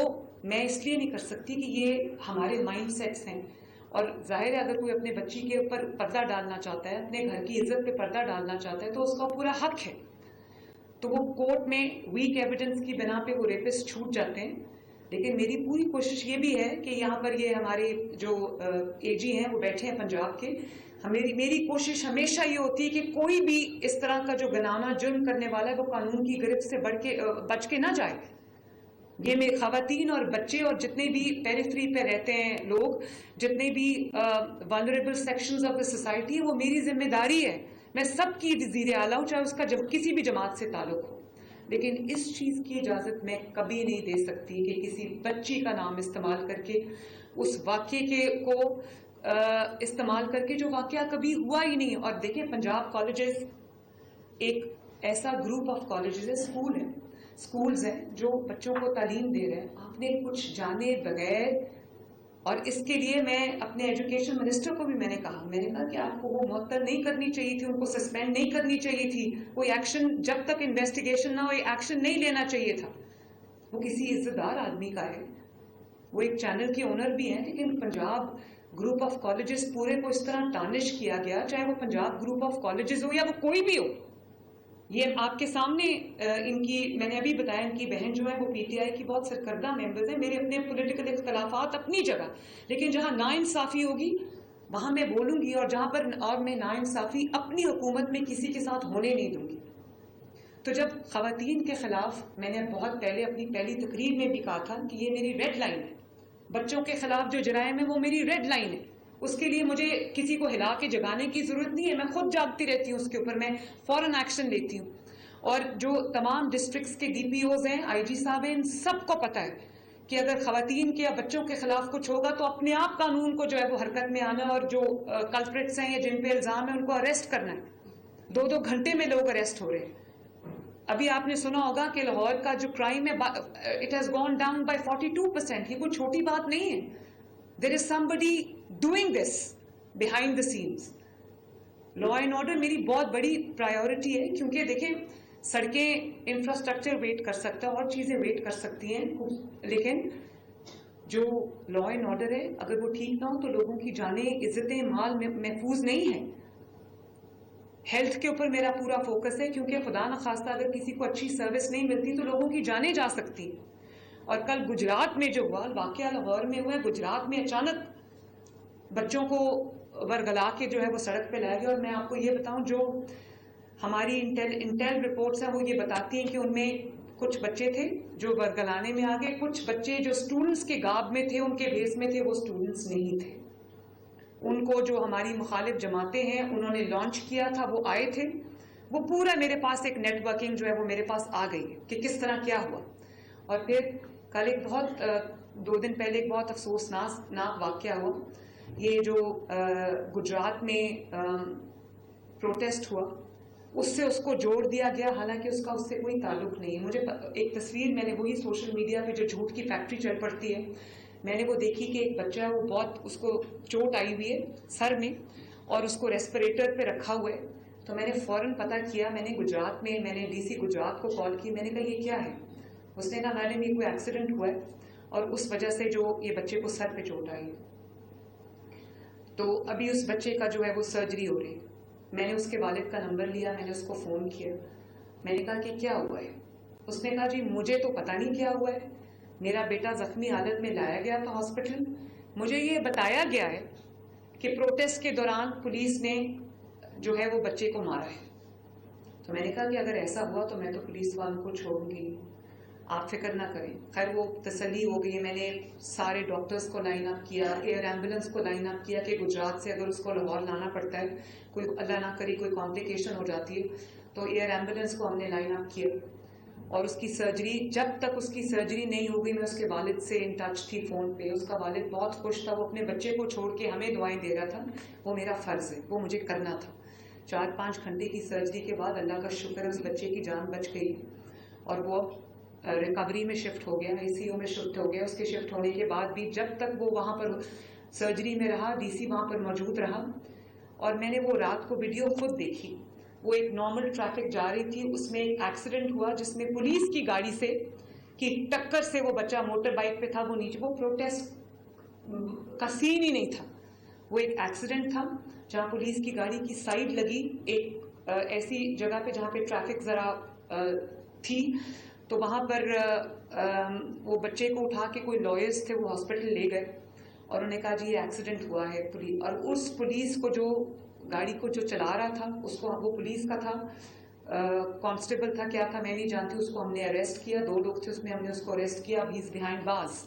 میں اس لیے نہیں کر سکتی کہ یہ ہمارے مائنڈ سیٹس ہیں. اور ظاہر ہے اگر کوئی اپنے بچی کے اوپر پردہ ڈالنا چاہتا ہے, اپنے گھر کی عزت پہ پردہ ڈالنا چاہتا ہے, تو اس کا پورا حق ہے. تو وہ کورٹ میں ویک ایویڈنس کی بنا پہ وہ ریپسٹ چھوٹ جاتے ہیں. لیکن میری پوری کوشش یہ بھی ہے کہ یہاں پر یہ ہمارے جو AG ہیں وہ بیٹھے ہیں پنجاب کے, میری کوشش ہمیشہ یہ ہوتی ہے کہ کوئی بھی اس طرح کا جو گنانا جرم کرنے والا ہے وہ قانون کی گرفت سے بچ کے نہ جائے. یہ میری خواتین اور بچے اور جتنے بھی پیریفری پہ رہتے ہیں لوگ, جتنے بھی vulnerable sections of the society, وہ میری ذمہ داری ہے. میں سب کی زیر اعلیٰ ہوں, چاہے اس کا کسی بھی جماعت سے تعلق ہو. لیکن اس چیز کی اجازت میں کبھی نہیں دے سکتی کہ کسی بچی کا نام استعمال کر کے اس واقعے کو استعمال کر کے جو واقعہ کبھی ہوا ہی نہیں. اور دیکھیں, پنجاب کالجز ایک ایسا گروپ آف کالجز ہے, اسکولز ہیں جو بچوں کو تعلیم دے رہے ہیں. آپ نے کچھ جانے بغیر, اور اس کے لیے میں اپنے ایجوکیشن منسٹر کو بھی میں نے کہا کہ آپ کو وہ معطل نہیں کرنی چاہیے تھی, ان کو سسپینڈ نہیں کرنی چاہیے تھی, کوئی ایکشن جب تک انویسٹیگیشن نہ ہو ایکشن نہیں لینا چاہیے تھا. وہ کسی عزت دار آدمی کا ہے, وہ ایک چینل کے اونر بھی ہیں, لیکن پنجاب گروپ آف کالجز پورے کو اس طرح ٹارنش کیا گیا, چاہے وہ پنجاب گروپ آف کالجز ہو یا وہ کوئی بھی ہو. یہ آپ کے سامنے ان کی, میں نے ابھی بتایا, ان کی بہن جو ہے وہ پی ٹی آئی کی بہت سرکردہ ممبرز ہیں. میرے اپنے پولیٹیکل اختلافات اپنی جگہ, لیکن جہاں ناانصافی ہوگی وہاں میں بولوں گی, اور جہاں پر اور میں ناانصافی اپنی حکومت میں کسی کے ساتھ ہونے نہیں دوں گی. تو جب خواتین کے خلاف, میں نے بہت پہلے اپنی پہلی تقریر میں بھی کہا تھا کہ یہ میری ریڈ لائن ہے, بچوں کے خلاف جو جرائم ہے وہ میری ریڈ لائن ہے. اس کے لیے مجھے کسی کو ہلا کے جگانے کی ضرورت نہیں ہے, میں خود جاگتی رہتی ہوں اس کے اوپر, میں فوراً ایکشن لیتی ہوں. اور جو تمام ڈسٹرکٹس کے ڈی پی اوز ہیں, آئی جی صاحب ہیں, ان سب کو پتہ ہے کہ اگر خواتین کے یا بچوں کے خلاف کچھ ہوگا تو اپنے آپ قانون کو جو ہے وہ حرکت میں آنا, اور جو کلپریٹس ہیں یا جن پہ الزام ہے ان کو اریسٹ کرنا ہے. 2 گھنٹے میں لوگ اریسٹ ہو رہے ہیں. ابھی آپ نے سنا ہوگا کہ لاہور کا جو کرائم ہے, it has gone down by 42%. یہ کوئی چھوٹی بات نہیں ہے. There is somebody doing this behind the scenes. Law and order میری بہت بڑی پرائیورٹی ہے, کیونکہ دیکھیں سڑکیں, انفراسٹرکچر ویٹ کر سکتا ہے, اور چیزیں ویٹ کر سکتی ہیں, لیکن جو لا اینڈ آرڈر ہے اگر وہ ٹھیک نہ ہو تو لوگوں کی جانیں, عزتیں, مال محفوظ نہیں ہیں. ہیلتھ کے اوپر میرا پورا فوکس ہے, کیونکہ خدا نخواستہ اگر کسی کو اچھی سروس نہیں ملتی تو لوگوں کی جانیں جا سکتی. اور کل گجرات میں جو ہوا واقعہ, لاہور میں ہوا ہے, گجرات میں اچانک بچوں کو ورگلا کے جو ہے وہ سڑک پہ لایا گیا. اور میں آپ کو یہ بتاؤں, جو ہماری انٹیل رپورٹس ہیں وہ یہ بتاتی ہیں کہ ان میں کچھ بچے تھے جو ورگلانے میں آ گئے, کچھ بچے جو اسٹوڈنٹس کے گاب میں تھے, ان کے بیس میں تھے, وہ اسٹوڈنٹس نہیں تھے. ان کو جو ہماری مخالف جماعتیں ہیں انہوں نے لانچ کیا تھا, وہ آئے تھے. وہ پورا میرے پاس ایک نیٹ ورکنگ جو ہے وہ میرے پاس آ گئی ہے کہ کس طرح کیا ہوا. اور پھر کل ایک بہت 2 دن پہلے ایک بہت افسوسناک واقعہ ہوا. یہ جو گجرات میں پروٹیسٹ ہوا, اس سے اس کو جوڑ دیا گیا, حالانکہ اس کا اس سے کوئی تعلق نہیں ہے. مجھے ایک تصویر, میں نے وہی سوشل میڈیا پہ جو جھوٹ کی فیکٹری چل پڑتی ہے, میں نے وہ دیکھی کہ ایک بچہ ہے, وہ بہت, اس کو چوٹ آئی ہوئی ہے سر میں, اور اس کو ریسپریٹر پہ رکھا ہوا ہے. تو میں نے فوراً پتہ کیا, میں نے گجرات میں, میں نے ڈی سی گجرات کو کال کی, میں نے کہا یہ کیا ہے. اس نے کہا میڈم یہ کوئی ایکسیڈنٹ ہوا ہے, اور اس وجہ سے جو یہ بچے کو سر پہ چوٹ آئی. تو ابھی اس بچے کا جو ہے وہ سرجری ہو رہی ہے. میں نے اس کے والد کا نمبر لیا, میں نے اس کو فون کیا, میں نے کہا کہ کیا ہوا ہے. اس نے کہا جی مجھے تو پتہ نہیں کیا ہوا ہے, میرا بیٹا زخمی حالت میں لایا گیا تھا ہاسپٹل, مجھے یہ بتایا گیا ہے کہ پروٹیسٹ کے دوران پولیس نے جو ہے وہ بچے کو مارا ہے. تو میں نے کہا کہ اگر ایسا ہوا تو میں تو پولیس والوں کو چھوڑوں گی, آپ فکر نہ کریں. خیر وہ تسلی ہو گئی. میں نے سارے ڈاکٹرز کو لائن اپ کیا, ایئر ایمبولینس کو لائن اپ کیا کہ گجرات سے اگر اس کو لاہور لانا پڑتا ہے, کوئی اللہ نہ کرے کوئی کمپلیکیشن ہو جاتی ہے, تو ایئر ایمبولینس کو ہم نے لائن اپ کیا. اور اس کی سرجری, جب تک اس کی سرجری نہیں ہو گئی, میں اس کے والد سے ان ٹچ تھی فون پہ. اس کا والد بہت خوش تھا, وہ اپنے بچے کو چھوڑ کے ہمیں دعائیں دے رہا تھا. وہ میرا فرض ہے, وہ مجھے کرنا تھا. 4-5 گھنٹے کی سرجری کے بعد اللہ کا شکر ہے اس بچے کی جان بچ گئی, اور وہ ریکوری میں شفٹ ہو گیا, آئی سی یو میں شفٹ ہو گیا. اس کے شفٹ ہونے کے بعد بھی جب تک وہ وہاں پر سرجری میں رہا, ڈی سی وہاں پر موجود رہا. اور میں نے وہ رات کو ویڈیو خود دیکھی. وہ ایک نارمل ٹریفک جا رہی تھی, اس میں ایک ایکسیڈنٹ ہوا جس میں پولیس کی گاڑی سے کی ٹکر سے وہ بچہ موٹر بائک پہ تھا, وہ نیچے, وہ پروٹیسٹ کا سین ہی نہیں تھا. وہ ایک ایکسیڈنٹ تھا جہاں پولیس کی گاڑی کی سائڈ لگی ایک ایسی جگہ پہ جہاں پہ ٹریفک ذرا تھی. تو وہاں پر وہ بچے کو اٹھا کے کوئی لائرز تھے, وہ ہاسپٹل لے گئے, اور انہوں نے کہا جی یہ ایکسیڈنٹ ہوا ہے. اور اس پولیس کو جو گاڑی کو جو چلا رہا تھا, اس کو, وہ پولیس کا تھا, کانسٹیبل تھا کیا تھا میں نہیں جانتی, اس کو ہم نے اریسٹ کیا, 2 لوگ تھے اس میں, ہم نے اس کو اریسٹ کیا, اب ہی از بیہائنڈ بارز.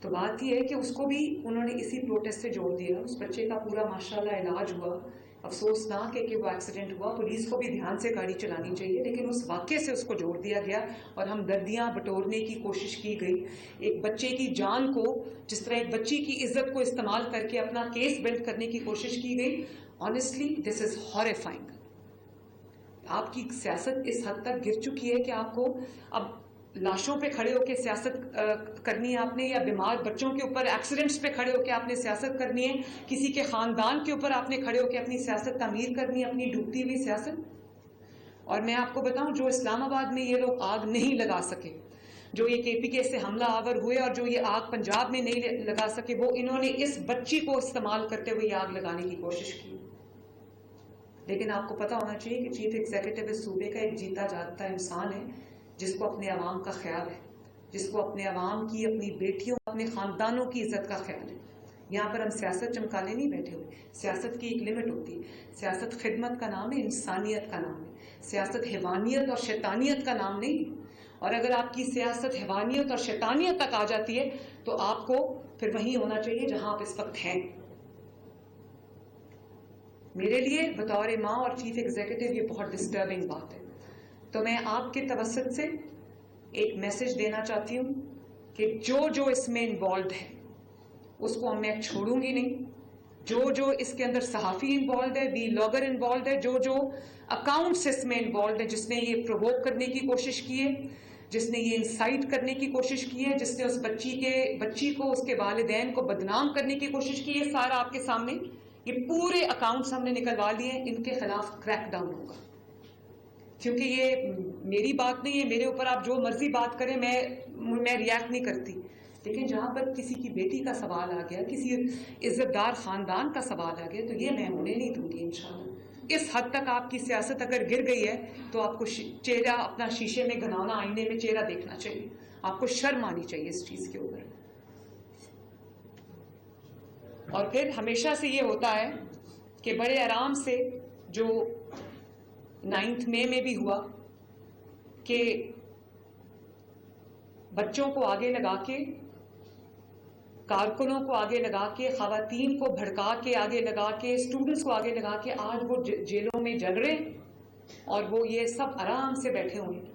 تو بات یہ ہے کہ اس کو بھی انہوں نے اسی پروٹیسٹ سے جوڑ دیا. اس بچے کا پورا ماشاءاللہ علاج ہوا. افسوسناک ہے کہ وہ ایکسیڈنٹ ہوا, پولیس کو بھی دھیان سے گاڑی چلانی چاہیے, لیکن اس واقعے سے اس کو جوڑ دیا گیا اور ہم دردیاں بٹورنے کی کوشش کی گئی. ایک بچے کی جان کو, جس طرح ایک بچی کی عزت کو استعمال کر کے اپنا کیس بلڈ کرنے کی کوشش کی گئی. آنیسٹلی دس از ہاریفائنگ. آپ کی سیاست اس حد تک گر چکی ہے کہ آپ کو اب لاشوں پہ کھڑے ہو کے سیاست کرنی ہے آپ نے, یا بیمار بچوں کے اوپر ایکسیڈنٹس پہ کھڑے ہو کے آپ نے سیاست کرنی ہے, کسی کے خاندان کے اوپر آپ نے کھڑے ہو کے اپنی سیاست تعمیر کرنی ہے, اپنی ڈوبتی ہوئی سیاست. اور میں آپ کو بتاؤں, جو اسلام آباد میں یہ لوگ آگ نہیں لگا سکے, جو یہ KPK سے حملہ آور ہوئے اور جو یہ آگ پنجاب میں نہیں لگا سکے, وہ انہوں نے اس بچی کو استعمال کرتے ہوئے یہ آگ لگانے کی کوشش کی. لیکن آپ کو پتا ہونا چاہیے کہ چیف ایگزیکٹو اس صوبے کا ایک جیتا جاگتا انسان ہے, جس کو اپنے عوام کا خیال ہے, جس کو اپنے عوام کی, اپنی بیٹیوں, اپنے خاندانوں کی عزت کا خیال ہے. یہاں پر ہم سیاست چمکانے نہیں بیٹھے ہوئے. سیاست کی ایک لمٹ ہوتی ہے. سیاست خدمت کا نام ہے, انسانیت کا نام ہے. سیاست حیوانیت اور شیطانیت کا نام نہیں. اور اگر آپ کی سیاست حیوانیت اور شیطانیت تک آ جاتی ہے تو آپ کو پھر وہیں ہونا چاہیے جہاں آپ اس وقت ہیں. میرے لیے بطور ماں اور چیف ایگزیکٹو یہ بہت ڈسٹربنگ بات ہے. تو میں آپ کے توسط سے ایک میسج دینا چاہتی ہوں کہ جو اس میں انوالوڈ ہے اس کو میں چھوڑوں گی نہیں. جو اس کے اندر صحافی انوالوڈ ہے, ولاگر انوالوڈ ہے, جو اکاؤنٹس اس میں انوالوڈ ہے, جس نے یہ پرووک کرنے کی کوشش کی ہے, جس نے یہ انسائٹ کرنے کی کوشش کی ہے, جس نے اس بچی کو, اس کے والدین کو بدنام کرنے کی کوشش کی ہے, سارا آپ کے سامنے یہ پورے اکاؤنٹس ہم نے نکلوا لیے ہیں. ان کے خلاف کریک ڈاؤن ہوگا, کیونکہ یہ میری بات نہیں ہے, میرے اوپر آپ جو مرضی بات کریں, میں ریاکٹ نہیں کرتی. لیکن جہاں پر کسی کی بیٹی کا سوال آ گیا, کسی عزت دار خاندان کا سوال آ گیا, تو یہ میں ہونے نہیں دوں گی انشاءاللہ. اس حد تک آپ کی سیاست اگر گر گئی ہے تو آپ کو چہرہ اپنا شیشے میں گنانا, آئینے میں چہرہ دیکھنا چاہیے. آپ کو شرم آنی چاہیے اس چیز کے اوپر. اور پھر ہمیشہ سے یہ ہوتا ہے کہ بڑے آرام سے, جو 9 مئی میں بھی ہوا, کہ بچوں کو آگے لگا کے, کارکنوں کو آگے لگا کے, خواتین کو بھڑکا کے آگے لگا کے, اسٹوڈنٹس کو آگے لگا کے, آج وہ جیلوں میں جل رہے ہیں اور وہ یہ سب آرام سے بیٹھے ہوئے ہیں.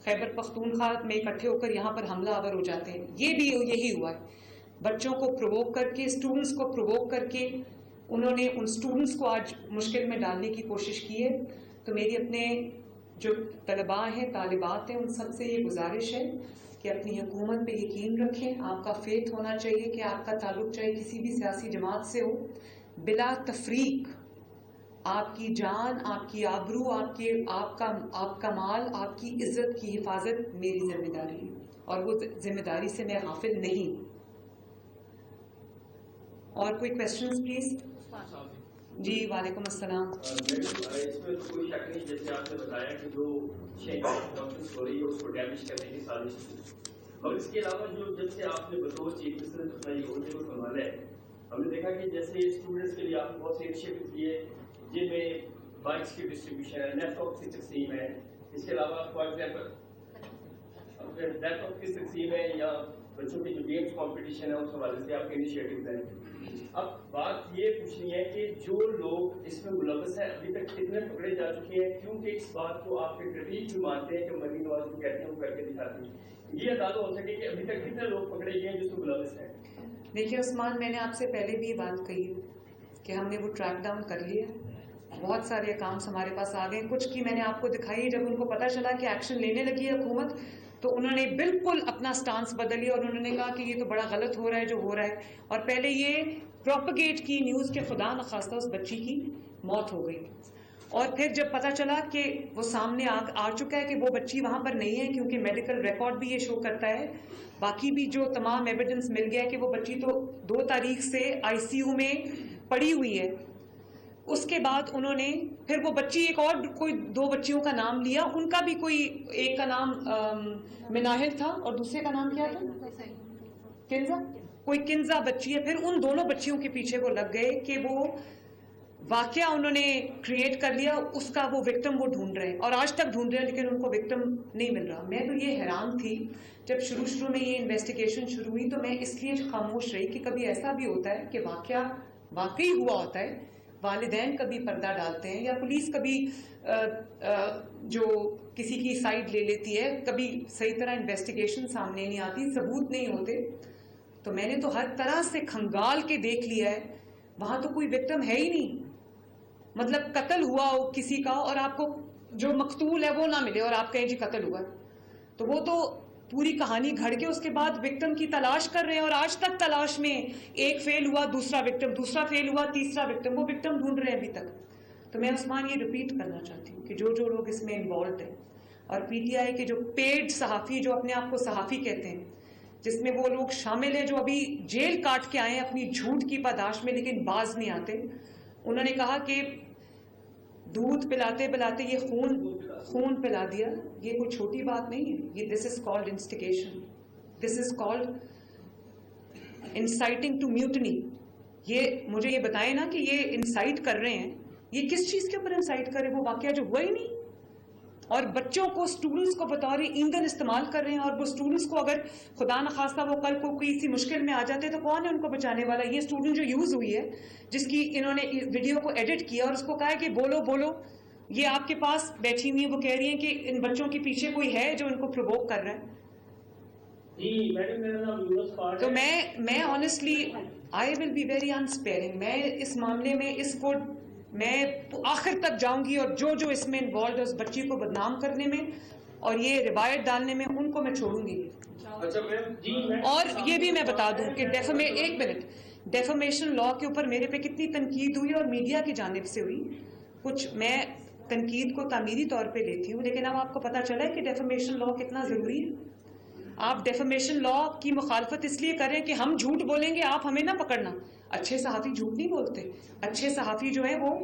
خیبر پختونخوا میں اکٹھے ہو کر یہاں پر حملہ آور ہو جاتے ہیں. یہ بھی یہی ہوا ہے. بچوں کو پرووک کر کے, اسٹوڈنٹس کو پرووک کر کے, انہوں نے ان اسٹوڈنٹس کو آج مشکل میں ڈالنے کی کوشش کی ہے. تو میری اپنے جو طلباء ہیں, طالبات ہیں, ان سب سے یہ گزارش ہے کہ اپنی حکومت پہ یقین رکھیں. آپ کا فیتھ ہونا چاہیے کہ آپ کا تعلق چاہے کسی بھی سیاسی جماعت سے ہو, بلا تفریق آپ کی جان, آپ کی آبرو, آپ کا مال, آپ کی عزت کی حفاظت میری ذمہ داری ہے, اور وہ ذمہ داری سے میں غافل نہیں. اور کوئی کوشچنز پلیز؟ جی وعلیکم السلام. اس میں تو کوئی شک نہیں, جیسے آپ نے بتایا کہ جو کانفرنس ہو رہی ہے اس کو ڈیمیج کرنے کی سازش تھی. اور اس کے علاوہ جو جب سے آپ نے بطور چیف منسٹر اپنا یہ عہدے کو سنبھالا ہے, ہم نے دیکھا کہ جیسے اسٹوڈنٹس کے لیے آپ نے بہت سے انیشیٹو کیے, جن میں بائکس کی ڈسٹریبیوشن ہے, لیپ ٹاپ کی تقسیم ہے, اس کے علاوہ فار ایگزامپل لیپ ٹاپ کی تقسیم ہے, یا بچوں کے جو گیمس کمپٹیشن ہے اس حوالے سے آپ کے انیشیٹوز ہیں. اب بات یہ پوچھنی ہے کہ جو لوگ اس میں ملوث ہیں ابھی تک کتنے پکڑے جا چکے ہیں, کیونکہ اس بات کو آپ کے کریٹ بھی مانتے ہیں کہ مریم نواز کو کہتے ہیں وہ کر کے دکھاتے ہیں. یہ اندازہ ہو سکے کہ ابھی تک کتنے لوگ پکڑے گئے ہیں جو اس میں ملوث ہیں. دیکھیے عثمان, میں نے آپ سے پہلے بھی یہ بات کہی کہ ہم نے وہ ٹریک ڈاؤن کر لیا. بہت سارے اکاؤنٹس ہمارے پاس آ گئے. کچھ کی میں نے آپ کو دکھائی. جب ان کو پتہ چلا کہ ایکشن لینے لگی ہے حکومت, تو انہوں نے بالکل اپنا سٹانس بدل لیا اور انہوں نے کہا کہ یہ تو بڑا غلط ہو رہا ہے جو ہو رہا ہے. اور پہلے یہ پروپیگیٹ کی نیوز کے خدا نخواستہ اس بچی کی موت ہو گئی. اور پھر جب پتہ چلا کہ وہ سامنے آ چکا ہے کہ وہ بچی وہاں پر نہیں ہے, کیونکہ میڈیکل ریکارڈ بھی یہ شو کرتا ہے, باقی بھی جو تمام ایویڈنس مل گیا ہے کہ وہ بچی تو 2 تاریخ سے ICU میں پڑی ہوئی ہے. اس کے بعد انہوں نے پھر وہ بچی, ایک اور کوئی 2 بچیوں کا نام لیا, ان کا بھی کوئی, ایک کا نام مناہل تھا اور دوسرے کا نام کیا تھا, کنزا, کوئی کنزا بچی ہے. پھر ان دونوں بچیوں کے پیچھے وہ لگ گئے کہ وہ واقعہ انہوں نے کریٹ کر لیا, اس کا وہ وکٹم وہ ڈھونڈ رہے ہیں اور آج تک ڈھونڈ رہے ہیں, لیکن ان کو وکٹم نہیں مل رہا. میں تو یہ حیران تھی جب شروع میں یہ انویسٹیگیشن شروع ہوئی, تو میں اس لیے خاموش رہی کہ کبھی ایسا بھی ہوتا ہے کہ واقعہ واقعی ہوا ہوتا ہے, والدین کبھی پردہ ڈالتے ہیں یا پولیس کبھی جو کسی کی سائڈ لے لیتی ہے, کبھی صحیح طرح انویسٹیگیشن سامنے نہیں آتی, ثبوت نہیں ہوتے. تو میں نے تو ہر طرح سے کھنگال کے دیکھ لیا ہے, وہاں تو کوئی وکٹم ہے ہی نہیں. مطلب قتل ہوا ہو کسی کا اور آپ کو جو مقتول ہے وہ نہ ملے اور آپ کہیں جی قتل ہوا, تو وہ تو پوری کہانی گھڑ کے اس کے بعد وکٹم کی تلاش کر رہے ہیں, اور آج تک تلاش میں ایک فیل ہوا, دوسرا وکٹم, دوسرا فیل ہوا, تیسرا وکٹم, وہ وکٹم ڈھونڈ رہے ہیں ابھی تک. تو میں عثمان یہ ریپیٹ کرنا چاہتی ہوں کہ جو لوگ اس میں انوالوڈ ہیں, اور پی ٹی آئی کے جو پیڈ صحافی جو اپنے آپ کو صحافی کہتے ہیں, جس میں وہ لوگ شامل ہیں جو ابھی جیل کاٹ کے آئے ہیں اپنی جھوٹ کی پاداش میں لیکن باز نہیں آتے. انہوں نے کہا کہ دودھ پلاتے پلاتے یہ خون پلا دیا, یہ کوئی چھوٹی بات نہیں ہے. یہ this is called instigation, this is called inciting to mutiny. یہ مجھے یہ بتائیں نا کہ یہ انسائٹ کر رہے ہیں, یہ کس چیز کے اوپر انسائٹ کر رہے ہیں؟ وہ واقعہ جو ہوا ہی نہیں, اور بچوں کو, اسٹوڈنٹس کو بطور ایندھن استعمال کر رہے ہیں. اور وہ اسٹوڈنٹس کو اگر خدا نخواستہ وہ کل کو کسی مشکل میں آ جاتے تو کون ہے ان کو بچانے والا؟ یہ اسٹوڈنٹ جو یوز ہوئی ہے, جس کی انہوں نے ویڈیو کو ایڈٹ کیا اور اس کو کہا ہے کہ بولو, یہ آپ کے پاس بیٹھی ہوئی ہیں, وہ کہہ رہی ہیں کہ ان بچوں کے پیچھے کوئی ہے جو ان کو پرووک کر رہا ہے. تو میں honestly I will be very inspiring. میں اس معاملے میں اس کو میں آخر تک جاؤں گی, اور جو اس میں انوالوڈ ہے اس بچی کو بدنام کرنے میں اور یہ روایت ڈالنے میں, ان کو میں چھوڑوں گی. اور یہ بھی میں بتا دوں کہ ایک منٹ, ڈیفامیشن لا کے اوپر میرے پہ کتنی تنقید ہوئی اور میڈیا کی جانب سے ہوئی. کچھ میں تنقید کو تعمیری طور پہ لیتی ہوں, لیکن اب آپ کو پتہ چلا ہے کہ ڈیفامیشن لا کتنا ضروری ہے. آپ ڈیفامیشن لا کی مخالفت اس لیے کریں کہ ہم جھوٹ بولیں گے, آپ ہمیں نہ پکڑنا. اچھے صحافی جھوٹ نہیں بولتے. اچھے صحافی جو ہیں وہ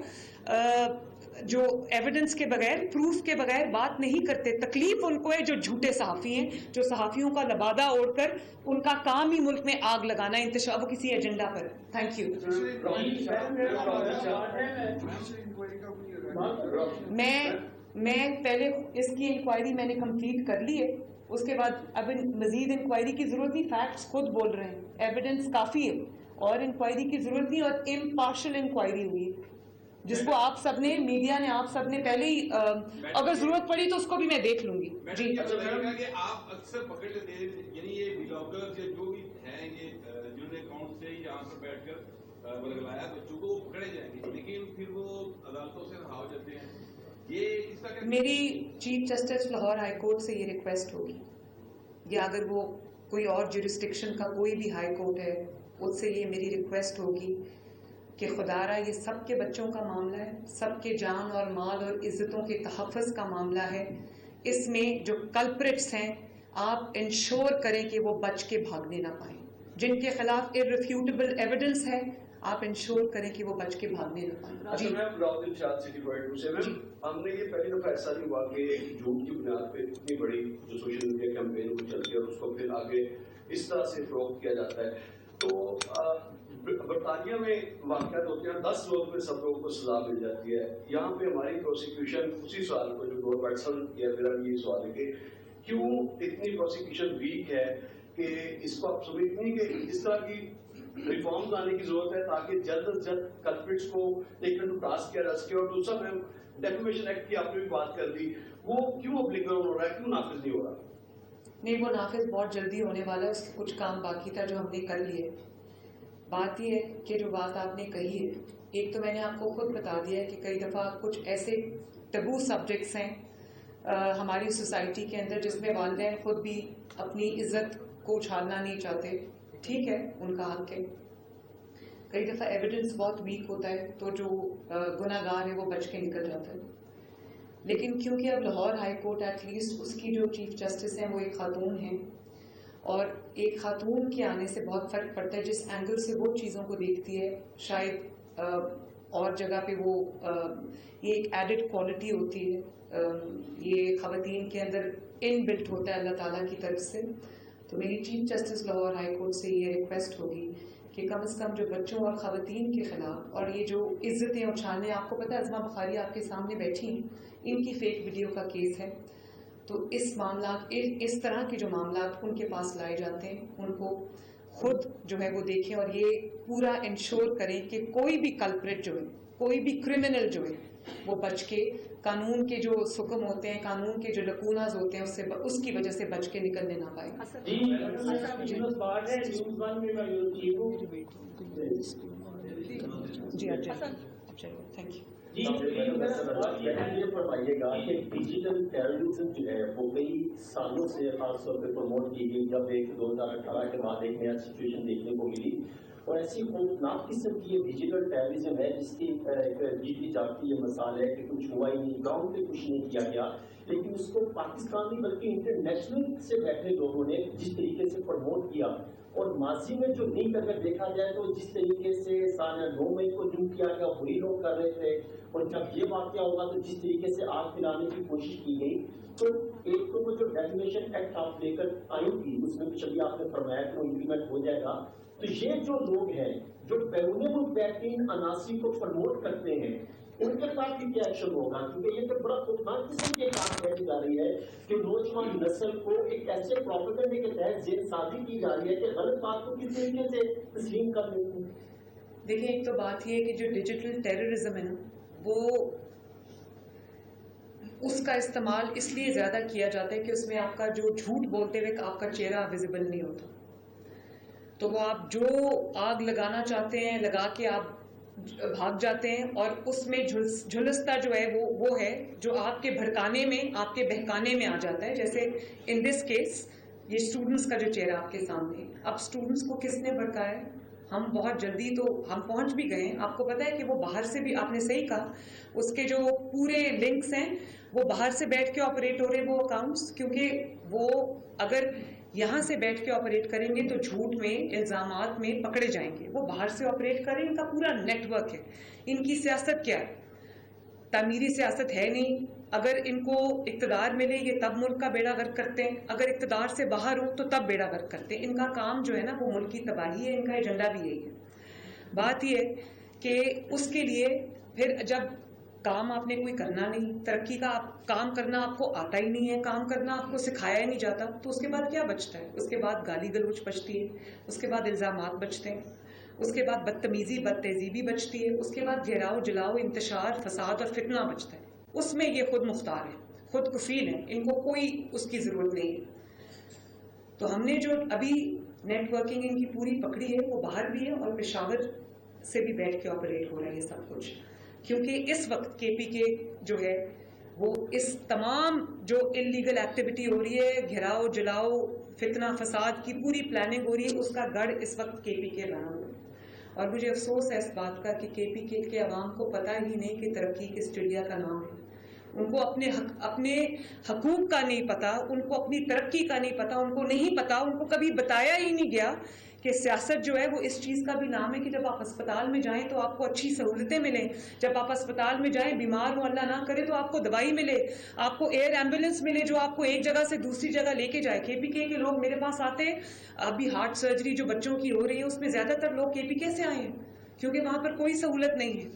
جو ایویڈنس کے بغیر, پروف کے بغیر بات نہیں کرتے. تکلیف ان کو ہے جو جھوٹے صحافی ہیں, جو صحافیوں کا لبادہ اوڑھ کر ان کا کام ہی ملک میں آگ لگانا, انتشار وہ کسی ایجنڈا پر. Thank you. میں پہلے اس کی انکوائری میں نے کمپلیٹ کر لی ہے, اس کے بعد اب مزید انکوائری کی ضرورت نہیں. فیکٹس خود بول رہے ہیں, ایویڈنس کافی ہے, اور انکوائری کی ضرورت نہیں. اور امپارشل انکوائری ہوئی جس کو آپ سب نے, میڈیا نے, آپ سب نے پہلے ہی, اگر ضرورت پڑی تو اس کو بھی میں دیکھ لوں گی. جی آپ اکثر پکڑ لیتے ہیں, یعنی یہ بلاگر جو بھی ہیں, یہ جن نے اکاؤنٹ سے یہاں پر بیٹھ کر بلگلایا بچوں کو, وہ پکڑے جائیں گے, لیکن پھر وہ عدالتوں سے رہا ہو جاتے ہیں. یہ اس کا کیا؟ میری chief justice Lahore high court سے یہ ریکویسٹ ہوگی, یا اگر وہ کوئی اور جورسڈکشن کا کوئی بھی ہائی کورٹ ہے, اس سے یہ میری ریکویسٹ ہوگی کہ خدا را یہ سب کے بچوں کا معاملہ ہے, سب کے جان اور مال اور عزتوں کے تحفظ کا معاملہ ہے. اس میں جو کلپریٹس ہیں آپ انشور کریں کہ وہ بچ کے بھاگنے نہ پائیں. جن کے خلاف ارریفیوٹیبل ایویڈنس ہے آپ انشور کریں کہ وہ بچ کے بھاگنے نہ پائیں. جی ہم نے یہ پہلی دفعہ ایسا نہیں ہوا کہ جھوٹ کی بنیاد پہ اتنی بڑی جو سوشل میڈیا کیمپین کو چلتی ہے اور اس کو پھر آگے اس طرح سے فروغ کیا جاتا ہے. تو برطانیہ میں واقعات ہوتے ہیں, 10 لوگ میں سب لوگوں کو سزا مل جاتی ہے. یہاں پہ ہماری پروسیکیوشن اسی سوال کو جو گور بیٹسن کیا, میرا بھی یہ سوال ہے کہ کیوں اتنی پروسیکیوشن ویک ہے, کہ اس کو آپ سمجھتے ہیں کہ اس طرح کی ریفارمز آنے کی ضرورت ہے تاکہ جلد از جلد کلپریٹس کو ٹیکن ٹو ٹاسک کیا جا سکے. اور دوسرا میں ڈیفامیشن ایکٹ کی آپ نے بھی بات کر دی, وہ کیوں اپلیکیبل ہو رہا ہے, کیوں نافذ نہیں ہو رہا؟ نہیں, وہ نافذ بہت جلدی ہونے والا ہے. اس کے کچھ کام باقی تھا جو ہم نے کر لیے. بات یہ ہے کہ جو بات آپ نے کہی ہے, ایک تو میں نے آپ کو خود بتا دیا ہے کہ کئی دفعہ کچھ ایسے ٹبو سبجیکٹس ہیں ہماری سوسائٹی کے اندر جس میں والدین خود بھی اپنی عزت کو اچھالنا نہیں چاہتے. ٹھیک ہے, ان کا حق ہے. کئی دفعہ ایویڈنس بہت ویک ہوتا ہے تو جو گناہ گار ہے وہ بچ کے نکل جاتا ہے. لیکن کیونکہ اب Lahore high court at least اس کی جو چیف جسٹس ہیں وہ ایک خاتون ہیں, اور ایک خاتون کے آنے سے بہت فرق پڑتا ہے جس اینگل سے وہ چیزوں کو دیکھتی ہے. شاید اور جگہ پہ وہ یہ ایک ایڈڈ کوالٹی ہوتی ہے, یہ خواتین کے اندر ان بلٹ ہوتا ہے اللہ تعالیٰ کی طرف سے. تو میری chief justice Lahore high court سے یہ ریکویسٹ ہوگی کہ کم از کم جو بچوں اور خواتین کے خلاف اور یہ جو عزتیں اچھالنے، آپ کو پتہ ہے ازما بخاری آپ کے سامنے بیٹھی ہیں، ان کی فیک ویڈیو کا کیس ہے. تو اس معاملات، اس طرح کے جو معاملات ان کے پاس لائے جاتے ہیں، ان کو خود جو ہے وہ دیکھیں اور یہ پورا انشور کریں کہ کوئی بھی کلپریٹ جو ہے، کوئی بھی کرمنل جو ہے وہ بچ کے، قانون کے جو حکم ہوتے ہیں، قانون کے جو لکوناز ہوتے ہیں اس کی وجہ سے بچ کے نکلنے نہ پائے. جی اچھا چلیے، تھینک یو. یہ فرمائیے گا کہ ڈیجیٹل ٹیررزم جو ہے وہ کئی سالوں سے خاص طور پہ پروموٹ کی گئی، جب ایک 2018 کے بعد ایک نیا سچویشن دیکھنے کو ملی، اور ایسی خوفناک قسم کی یہ ڈیجیٹل ٹیررزم ہے جس کی جیتی جاتی یہ مثال ہے کہ کچھ ہوا ہی نہیں، گراؤنڈ پہ کچھ نہیں کیا گیا، لیکن اس کو پاکستانی بلکہ انٹرنیشنل سے بیٹھے لوگوں نے جس طریقے سے پروموٹ کیا، اور ماضی میں جو لنک اگر دیکھا جائے تو جس طریقے سے سال 9 مئی کو لنک کیا گیا وہی لوگ کر رہے تھے، اور جب یہ واقعہ ہوگا تو جس طریقے سے آگ پھیلانے کی کوشش کی گئی، تو ایک تو وہ جو ڈیفینیشن ایکٹ آپ لے کر آئی تھی اس میں کچھ ابھی آپ نے فرمایا کہ وہ امپلیمنٹ ہو جائے گا، تو یہ جو لوگ ہیں جو بیرون ملک بیٹھے ان عناصر کو پروموٹ کرتے ہیں ان کے ساتھ بھی کیا ایکشن ہوگا؟ کیونکہ یہ تو بڑا خوفناک قسم کی بات کہی جا رہی ہے کہ نوجوان نسل کو ایک ایسے پروپیگنڈے کے تحت ذہن سازی کی جا رہی ہے کہ غلط بات کو کس طریقے سے تسلیم کر لیتے ہیں. دیکھیں، ایک تو بات یہ ہے کہ جو ڈیجیٹل ٹیررزم ہے نا، وہ اس کا استعمال اس لیے زیادہ کیا جاتا ہے کہ اس میں آپ کا جو جھوٹ بولتے ہوئے آپ کا چہرہ ویزیبل نہیں ہوتا، تو وہ آپ جو آگ لگانا چاہتے ہیں لگا کے آپ بھاگ جاتے ہیں، اور اس میں جھلستا جو ہے وہ ہے جو آپ کے بھڑکانے میں، آپ کے بہکانے میں آ جاتا ہے. جیسے ان دس کیس یہ اسٹوڈنٹس کا جو چہرہ آپ کے سامنے ہے، اب اسٹوڈنٹس کو کس نے بھڑکایا ہے؟ ہم بہت جلدی تو ہم پہنچ بھی گئے ہیں. آپ کو پتہ ہے کہ وہ باہر سے بھی، آپ نے صحیح کہا، اس کے جو پورے لنکس ہیں وہ باہر سے بیٹھ کے آپریٹ ہو رہے ہیں وہ اکاؤنٹس، کیونکہ وہ اگر یہاں سے بیٹھ کے آپریٹ کریں گے تو جھوٹ میں، الزامات میں پکڑے جائیں گے. وہ باہر سے آپریٹ کریں، ان کا پورا نیٹ ورک ہے. ان کی سیاست کیا ہے؟ تعمیری سیاست ہے نہیں. اگر ان کو اقتدار ملے یہ تب ملک کا بیڑا غرق کرتے ہیں، اگر اقتدار سے باہر ہو تو تب بیڑا غرق کرتے ہیں. ان کا کام جو ہے نا وہ ملک کی تباہی ہے، ان کا ایجنڈا بھی یہی ہے. بات یہ ہے کہ اس کے لیے پھر جب کام آپ نے کوئی کرنا نہیں، ترقی کا کام کرنا آپ کو آتا ہی نہیں ہے، کام کرنا آپ کو سکھایا ہی نہیں جاتا، تو اس کے بعد کیا بچتا ہے؟ اس کے بعد گالی گلوچ بچتی ہے، اس کے بعد الزامات بچتے ہیں، اس کے بعد بدتمیزی بد تہذیبی بچتی ہے، اس کے بعد گھیراؤ جلاؤ انتشار فساد اور فتنہ بچتا ہے. اس میں یہ خود مختار ہے، خود کفیل ہے، ان کو کوئی اس کی ضرورت نہیں ہے. تو ہم نے جو ابھی نیٹ ورکنگ ان کی پوری پکڑی ہے وہ باہر بھی ہے اور پشاور سے بھی بیٹھ کے آپریٹ ہو رہا ہے یہ سب کچھ. کیونکہ اس وقت کے پی کے جو ہے وہ اس تمام جو انلیگل ایکٹیویٹی ہو رہی ہے، گھیراؤ جلاؤ فتنہ فساد کی پوری پلاننگ ہو رہی ہے، اس کا گڑھ اس وقت کے پی کے بنا ہوا ہے. اور مجھے افسوس ہے اس بات کا کہ کے پی کے عوام کو پتہ ہی نہیں کہ ترقی کس چڑیا کا نام ہے. ان کو اپنے حقوق کا نہیں پتا، ان کو اپنی ترقی کا نہیں پتا، ان کو نہیں پتا، ان کو کبھی بتایا ہی نہیں گیا کہ سیاست جو ہے وہ اس چیز کا بھی نام ہے کہ جب آپ اسپتال میں جائیں تو آپ کو اچھی سہولتیں ملیں، جب آپ اسپتال میں جائیں بیمار ہو اللہ نہ کرے تو آپ کو دوائی ملے، آپ کو ایئر ایمبولینس ملے جو آپ کو ایک جگہ سے دوسری جگہ لے کے جائے. کے پی کے لوگ میرے پاس آتے ہیں، ابھی ہارٹ سرجری جو بچوں کی ہو رہی ہے اس میں زیادہ تر لوگ کے پی کے سے آئے ہیں کیونکہ وہاں پر کوئی سہولت نہیں ہے.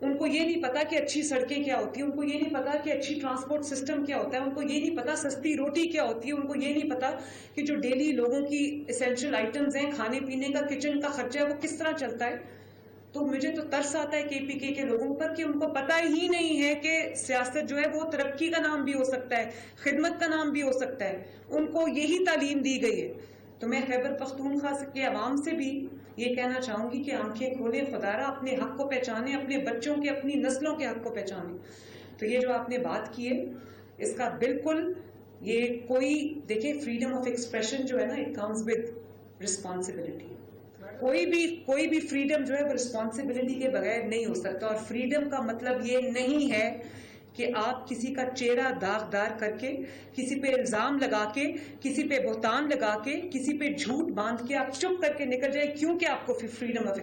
ان کو یہ نہیں پتا کہ اچھی سڑکیں کیا ہوتی ہیں، ان کو یہ نہیں پتا کہ اچھی ٹرانسپورٹ سسٹم کیا ہوتا ہے، ان کو یہ نہیں پتا سستی روٹی کیا ہوتی ہے، ان کو یہ نہیں پتا کہ جو ڈیلی لوگوں کی اسینشل آئٹمز ہیں، کھانے پینے کا کچن کا خرچہ ہے وہ کس طرح چلتا ہے. تو مجھے تو ترس آتا ہے کے پی کے لوگوں پر کہ ان کو پتہ ہی نہیں ہے کہ سیاست جو ہے وہ ترقی کا نام بھی ہو سکتا ہے، خدمت کا نام بھی ہو سکتا ہے. ان کو یہی تعلیم دی گئی ہے. تو میں خیبر پختونخوا کے عوام سے بھی یہ کہنا چاہوں گی کہ آنکھیں کھولیں، خدارا اپنے حق کو پہچانیں، اپنے بچوں کے، اپنی نسلوں کے حق کو پہچانیں. تو یہ جو آپ نے بات کی ہے اس کا بالکل یہ کوئی دیکھیں، فریڈم آف ایکسپریشن جو ہے نا اٹ کمز ود رسپانسبلٹی. کوئی بھی فریڈم جو ہے وہ رسپانسبلٹی کے بغیر نہیں ہو سکتا. اور فریڈم کا مطلب یہ نہیں ہے کہ آپ کسی کا چہرہ داغدار کر کے، کسی پہ الزام لگا کے، کسی پہ بہتان لگا کے، کسی پہ جھوٹ باندھ کے آپ چپ کر کے نکل جائے کیونکہ آپ کو فریڈم آف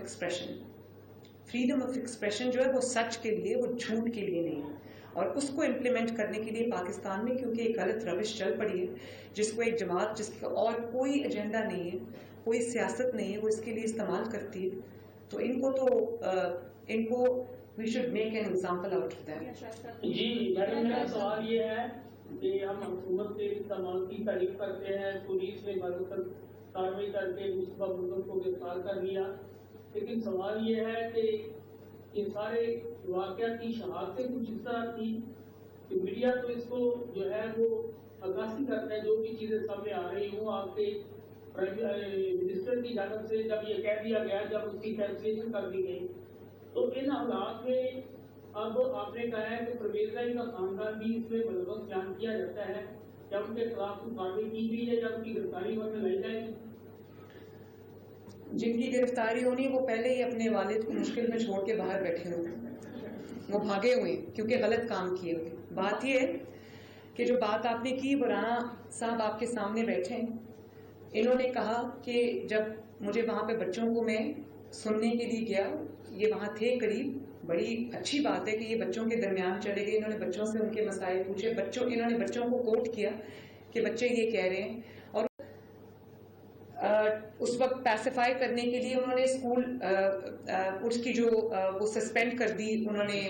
ایکسپریشن جو ہے وہ سچ کے لیے، وہ جھوٹ کے لیے نہیں ہے. اور اس کو امپلیمنٹ کرنے کے لیے پاکستان میں کیونکہ ایک غلط روش چل پڑی ہے جس کو ایک جماعت جس کا اور کوئی ایجنڈا نہیں ہے، کوئی سیاست نہیں ہے, وہ اس کے لیے استعمال کرتی ہے, تو ان کو we should make an example out of that. جی میڈم, میرا سوال یہ ہے کہ ہم حکومت کے استعمال کی تعریف کرتے ہیں, پولیس نے کارروائی کر کے مصطفیٰ ملزم کو گرفتار کر لیا, لیکن سوال یہ ہے کہ ان سارے واقعات کی شہادتیں کچھ اس طرح تھی کہ میڈیا تو اس کو جو ہے وہ عکاسی کرتا ہے, جو بھی چیزیں سامنے آ رہی ہوں. آپ کے منسٹر کی جانب سے جب یہ کہہ دیا گیا, جب اس کی کینسلیشن کر دی گئی, تو ان حالات میں اب آپ نے کہا ہے کہ پرویز رائی کا خاندان بھی اس میں ملوث بیان کیا جاتا ہے, کیا ان کے خلاف کوئی کارروائی کی گئی ہے یا ان کی گرفتاری وہاں لائی جائے گی؟ جن کی گرفتاری ہونی وہ پہلے ہی اپنے والد کو مشکل میں چھوڑ کے باہر بیٹھے ہوئے, وہ بھاگے ہوئے کیونکہ غلط کام کیے ہوئے. بات یہ ہے کہ جو بات آپ نے کی, رانا صاحب آپ کے سامنے بیٹھے ہیں, انہوں نے کہا کہ جب مجھے وہاں پہ بچوں کو میں سننے کے لیے گیا, یہ وہاں تھے قریب, بڑی اچھی بات ہے کہ یہ بچوں کے درمیان چلے گئے, انہوں نے بچوں سے ان کے مسائل پوچھے, انہوں نے بچوں کو کوٹ کیا کہ بچے یہ کہہ رہے ہیں, اور اس وقت پیسیفائی کرنے کے لیے انہوں نے اسکول اس کی جو وہ سسپینڈ کر دی, انہوں نے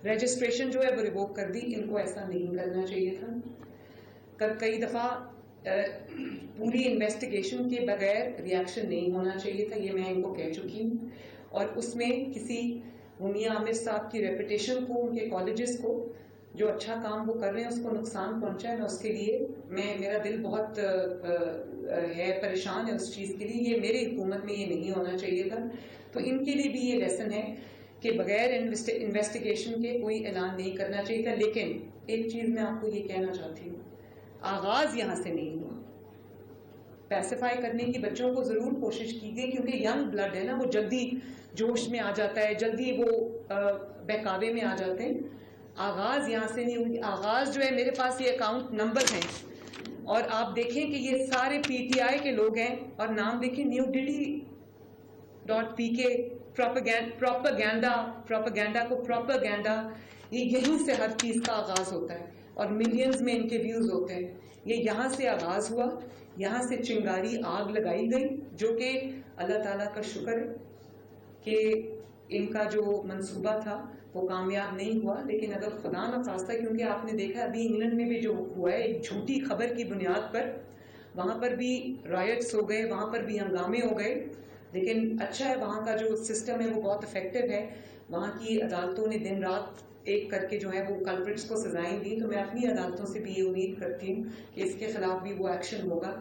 رجسٹریشن جو ہے وہ ریووک کر دی. ان کو ایسا نہیں کرنا چاہیے تھا. کئی دفعہ پوری انویسٹیگیشن کے بغیر ریاکشن نہیں ہونا چاہیے تھا, یہ میں ان کو کہہ چکی ہوں. اور اس میں کسی منیا عامر صاحب کی ریپوٹیشن کو, ان کے کالجز کو, جو اچھا کام وہ کر رہے ہیں اس کو نقصان پہنچا ہے, میں اس کے لیے میرا دل بہت ہے, پریشان ہے اس چیز کے لیے. یہ میری حکومت میں یہ نہیں ہونا چاہیے تھا. تو ان کے لیے بھی یہ لیسن ہے کہ بغیر انویسٹیگیشن کے کوئی اعلان نہیں کرنا چاہیے تھا. لیکن ایک چیز میں آپ کو یہ کہنا چاہتی ہوں, آغاز یہاں سے نہیں ہوا. پیسیفائی کرنے کی بچوں کو ضرور کوشش کی گئی کیونکہ ینگ بلڈ ہے نا, وہ جلدی جوش میں آ جاتا ہے, جلدی وہ بہکاوے میں آ جاتے ہیں. آغاز یہاں سے نہیں ہوئی. آغاز جو ہے, میرے پاس یہ اکاؤنٹ نمبر ہیں اور آپ دیکھیں کہ یہ سارے پی ٹی آئی کے لوگ ہیں, اور نام دیکھیں newdilly.pk, پروپیگینڈا کو پروپیگینڈا, یہ یہیں سے ہر چیز کا آغاز ہوتا ہے اور ملینز میں ان کے ویوز ہوتے ہیں. یہ یہاں سے آغاز ہوا, یہاں سے چنگاری آگ لگائی گئی, جو کہ اللہ تعالیٰ کا شکر ہے کہ ان کا جو منصوبہ تھا وہ کامیاب نہیں ہوا. لیکن اگر خدا نہ خواستہ, کیونکہ آپ نے دیکھا ابھی انگلینڈ میں بھی جو ہوا ہے, ایک جھوٹی خبر کی بنیاد پر وہاں پر بھی رائٹس ہو گئے, وہاں پر بھی ہنگامے ہو گئے. لیکن اچھا ہے وہاں کا جو سسٹم ہے وہ بہت افیکٹو ہے. وہاں کی عدالتوں نے دن رات ایک کر کے جو ہے وہ کلپرٹس کو سزائیں دی. تو میں اپنی عدالتوں سے بھی یہ امید کرتی ہوں کہ اس کے خلاف بھی وہ ایکشن ہوگا.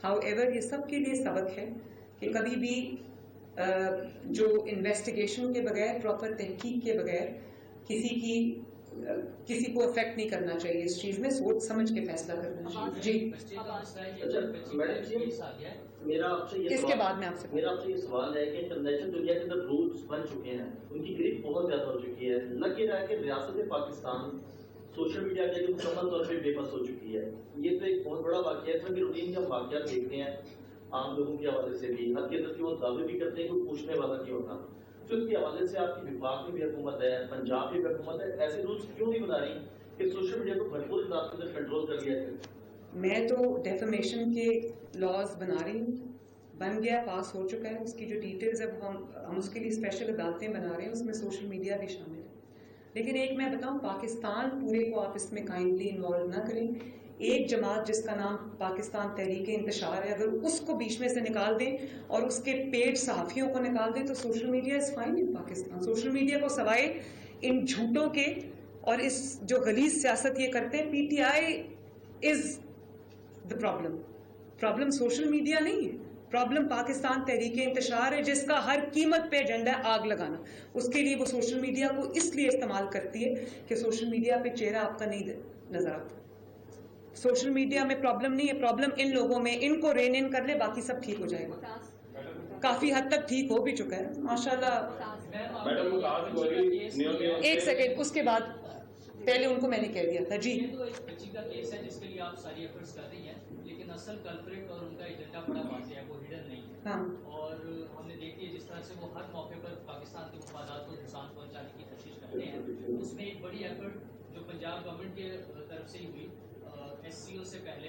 ہاؤ ایور یہ سب کے لیے سبق ہے کہ کبھی بھی جو انویسٹیگیشن کے بغیر, پراپر تحقیق کے بغیر کسی کو افیکٹ نہیں کرنا چاہیے. اس چیز میں سوچ سمجھ کے فیصلہ کرنا چاہیے. جی میرا آپ سے اس کے بعد میں آپ سے یہ سوال ہے کہ انٹرنیشنل دنیا کے اندر رولز بن چکے ہیں, ان کی گرفت بہت زیادہ ہو چکی ہے. لگ یہ رہا ہے کہ ریاست پاکستان سوشل میڈیا کے لیے مکمل طور پہ بے بس ہو چکی ہے. یہ تو ایک بہت بڑا واقعہ ہے. اس میں بھی روٹین کے ہم واقعات دیکھتے ہیں عام لوگوں کے حوالے سے بھی, حد کے اندر وہ دعوے بھی کرتے ہیں, کوئی پوچھنے والا نہیں ہوتا. تو اس کے حوالے سے آپ کی وفاق میں بھی حکومت ہے, پنجاب میں بھی حکومت ہے, ایسے رولز کیوں نہیں بنا رہی کہ سوشل میڈیا کو بھرپور انداز کے اندر کنٹرول کر لیا جائے؟ میں تو ڈیفیمیشن کے لاز بنا رہی ہوں, بن گیا, پاس ہو چکا ہے. اس کی جو ڈیٹیلز اب ہم اس کے لیے اسپیشل عدالتیں بنا رہے ہیں, اس میں سوشل میڈیا بھی شامل ہے. لیکن ایک میں بتاؤں, پاکستان پورے کو آپ اس میں کائنڈلی انوالو نہ کریں. ایک جماعت جس کا نام پاکستان تحریک انتشار ہے, اگر اس کو بیچ میں سے نکال دیں اور اس کے پیڈ صحافیوں کو نکال دیں تو social media is fine in Pakistan. Social media کو سوائے ان جھوٹوں کے اور اس جو غلیظ سیاست یہ کرتے ہیں, P T I is the problem social media نہیں ہے. پرابلم پاکستان تحریک انتشار ہے, جس کا ہر قیمت پہ ایجنڈا ہے آگ لگانا. اس کے لیے وہ سوشل میڈیا کو اس لیے استعمال کرتی ہے کہ سوشل میڈیا پہ چہرہ آپ کا نہیں نظر آتا. سوشل میڈیا میں پرابلم نہیں ہے, پرابلم ان لوگوں میں. ان کو رین ان کر لے, باقی سب ٹھیک ہو جائے گا. کافی حد تک ٹھیک ہو بھی چکا ہے ماشاءاللہ. ایک سیکنڈ, اس کے بعد پہلے ان کو میں نے کہہ دیا تھا. جی, ایک بچی کا کیس ہے جس کے لیے آپ ساری ایفرٹس کر رہی ہیں, لیکن اصل کلپریٹ اور ان کا ایجنڈا بڑا واضح ہے, وہ ہڈن نہیں ہے. ہاں, اور ہم نے دیکھی ہے جس طرح سے وہ ہر موقع پر پاکستان کے مفادات کو نقصان پہنچانے کی کوشش کرتے ہیں. اس میں ایک بڑی ایفرٹ جو پنجاب گورنمنٹ کے طرف سے ہی ہوئی, ایس سی او سے پہلے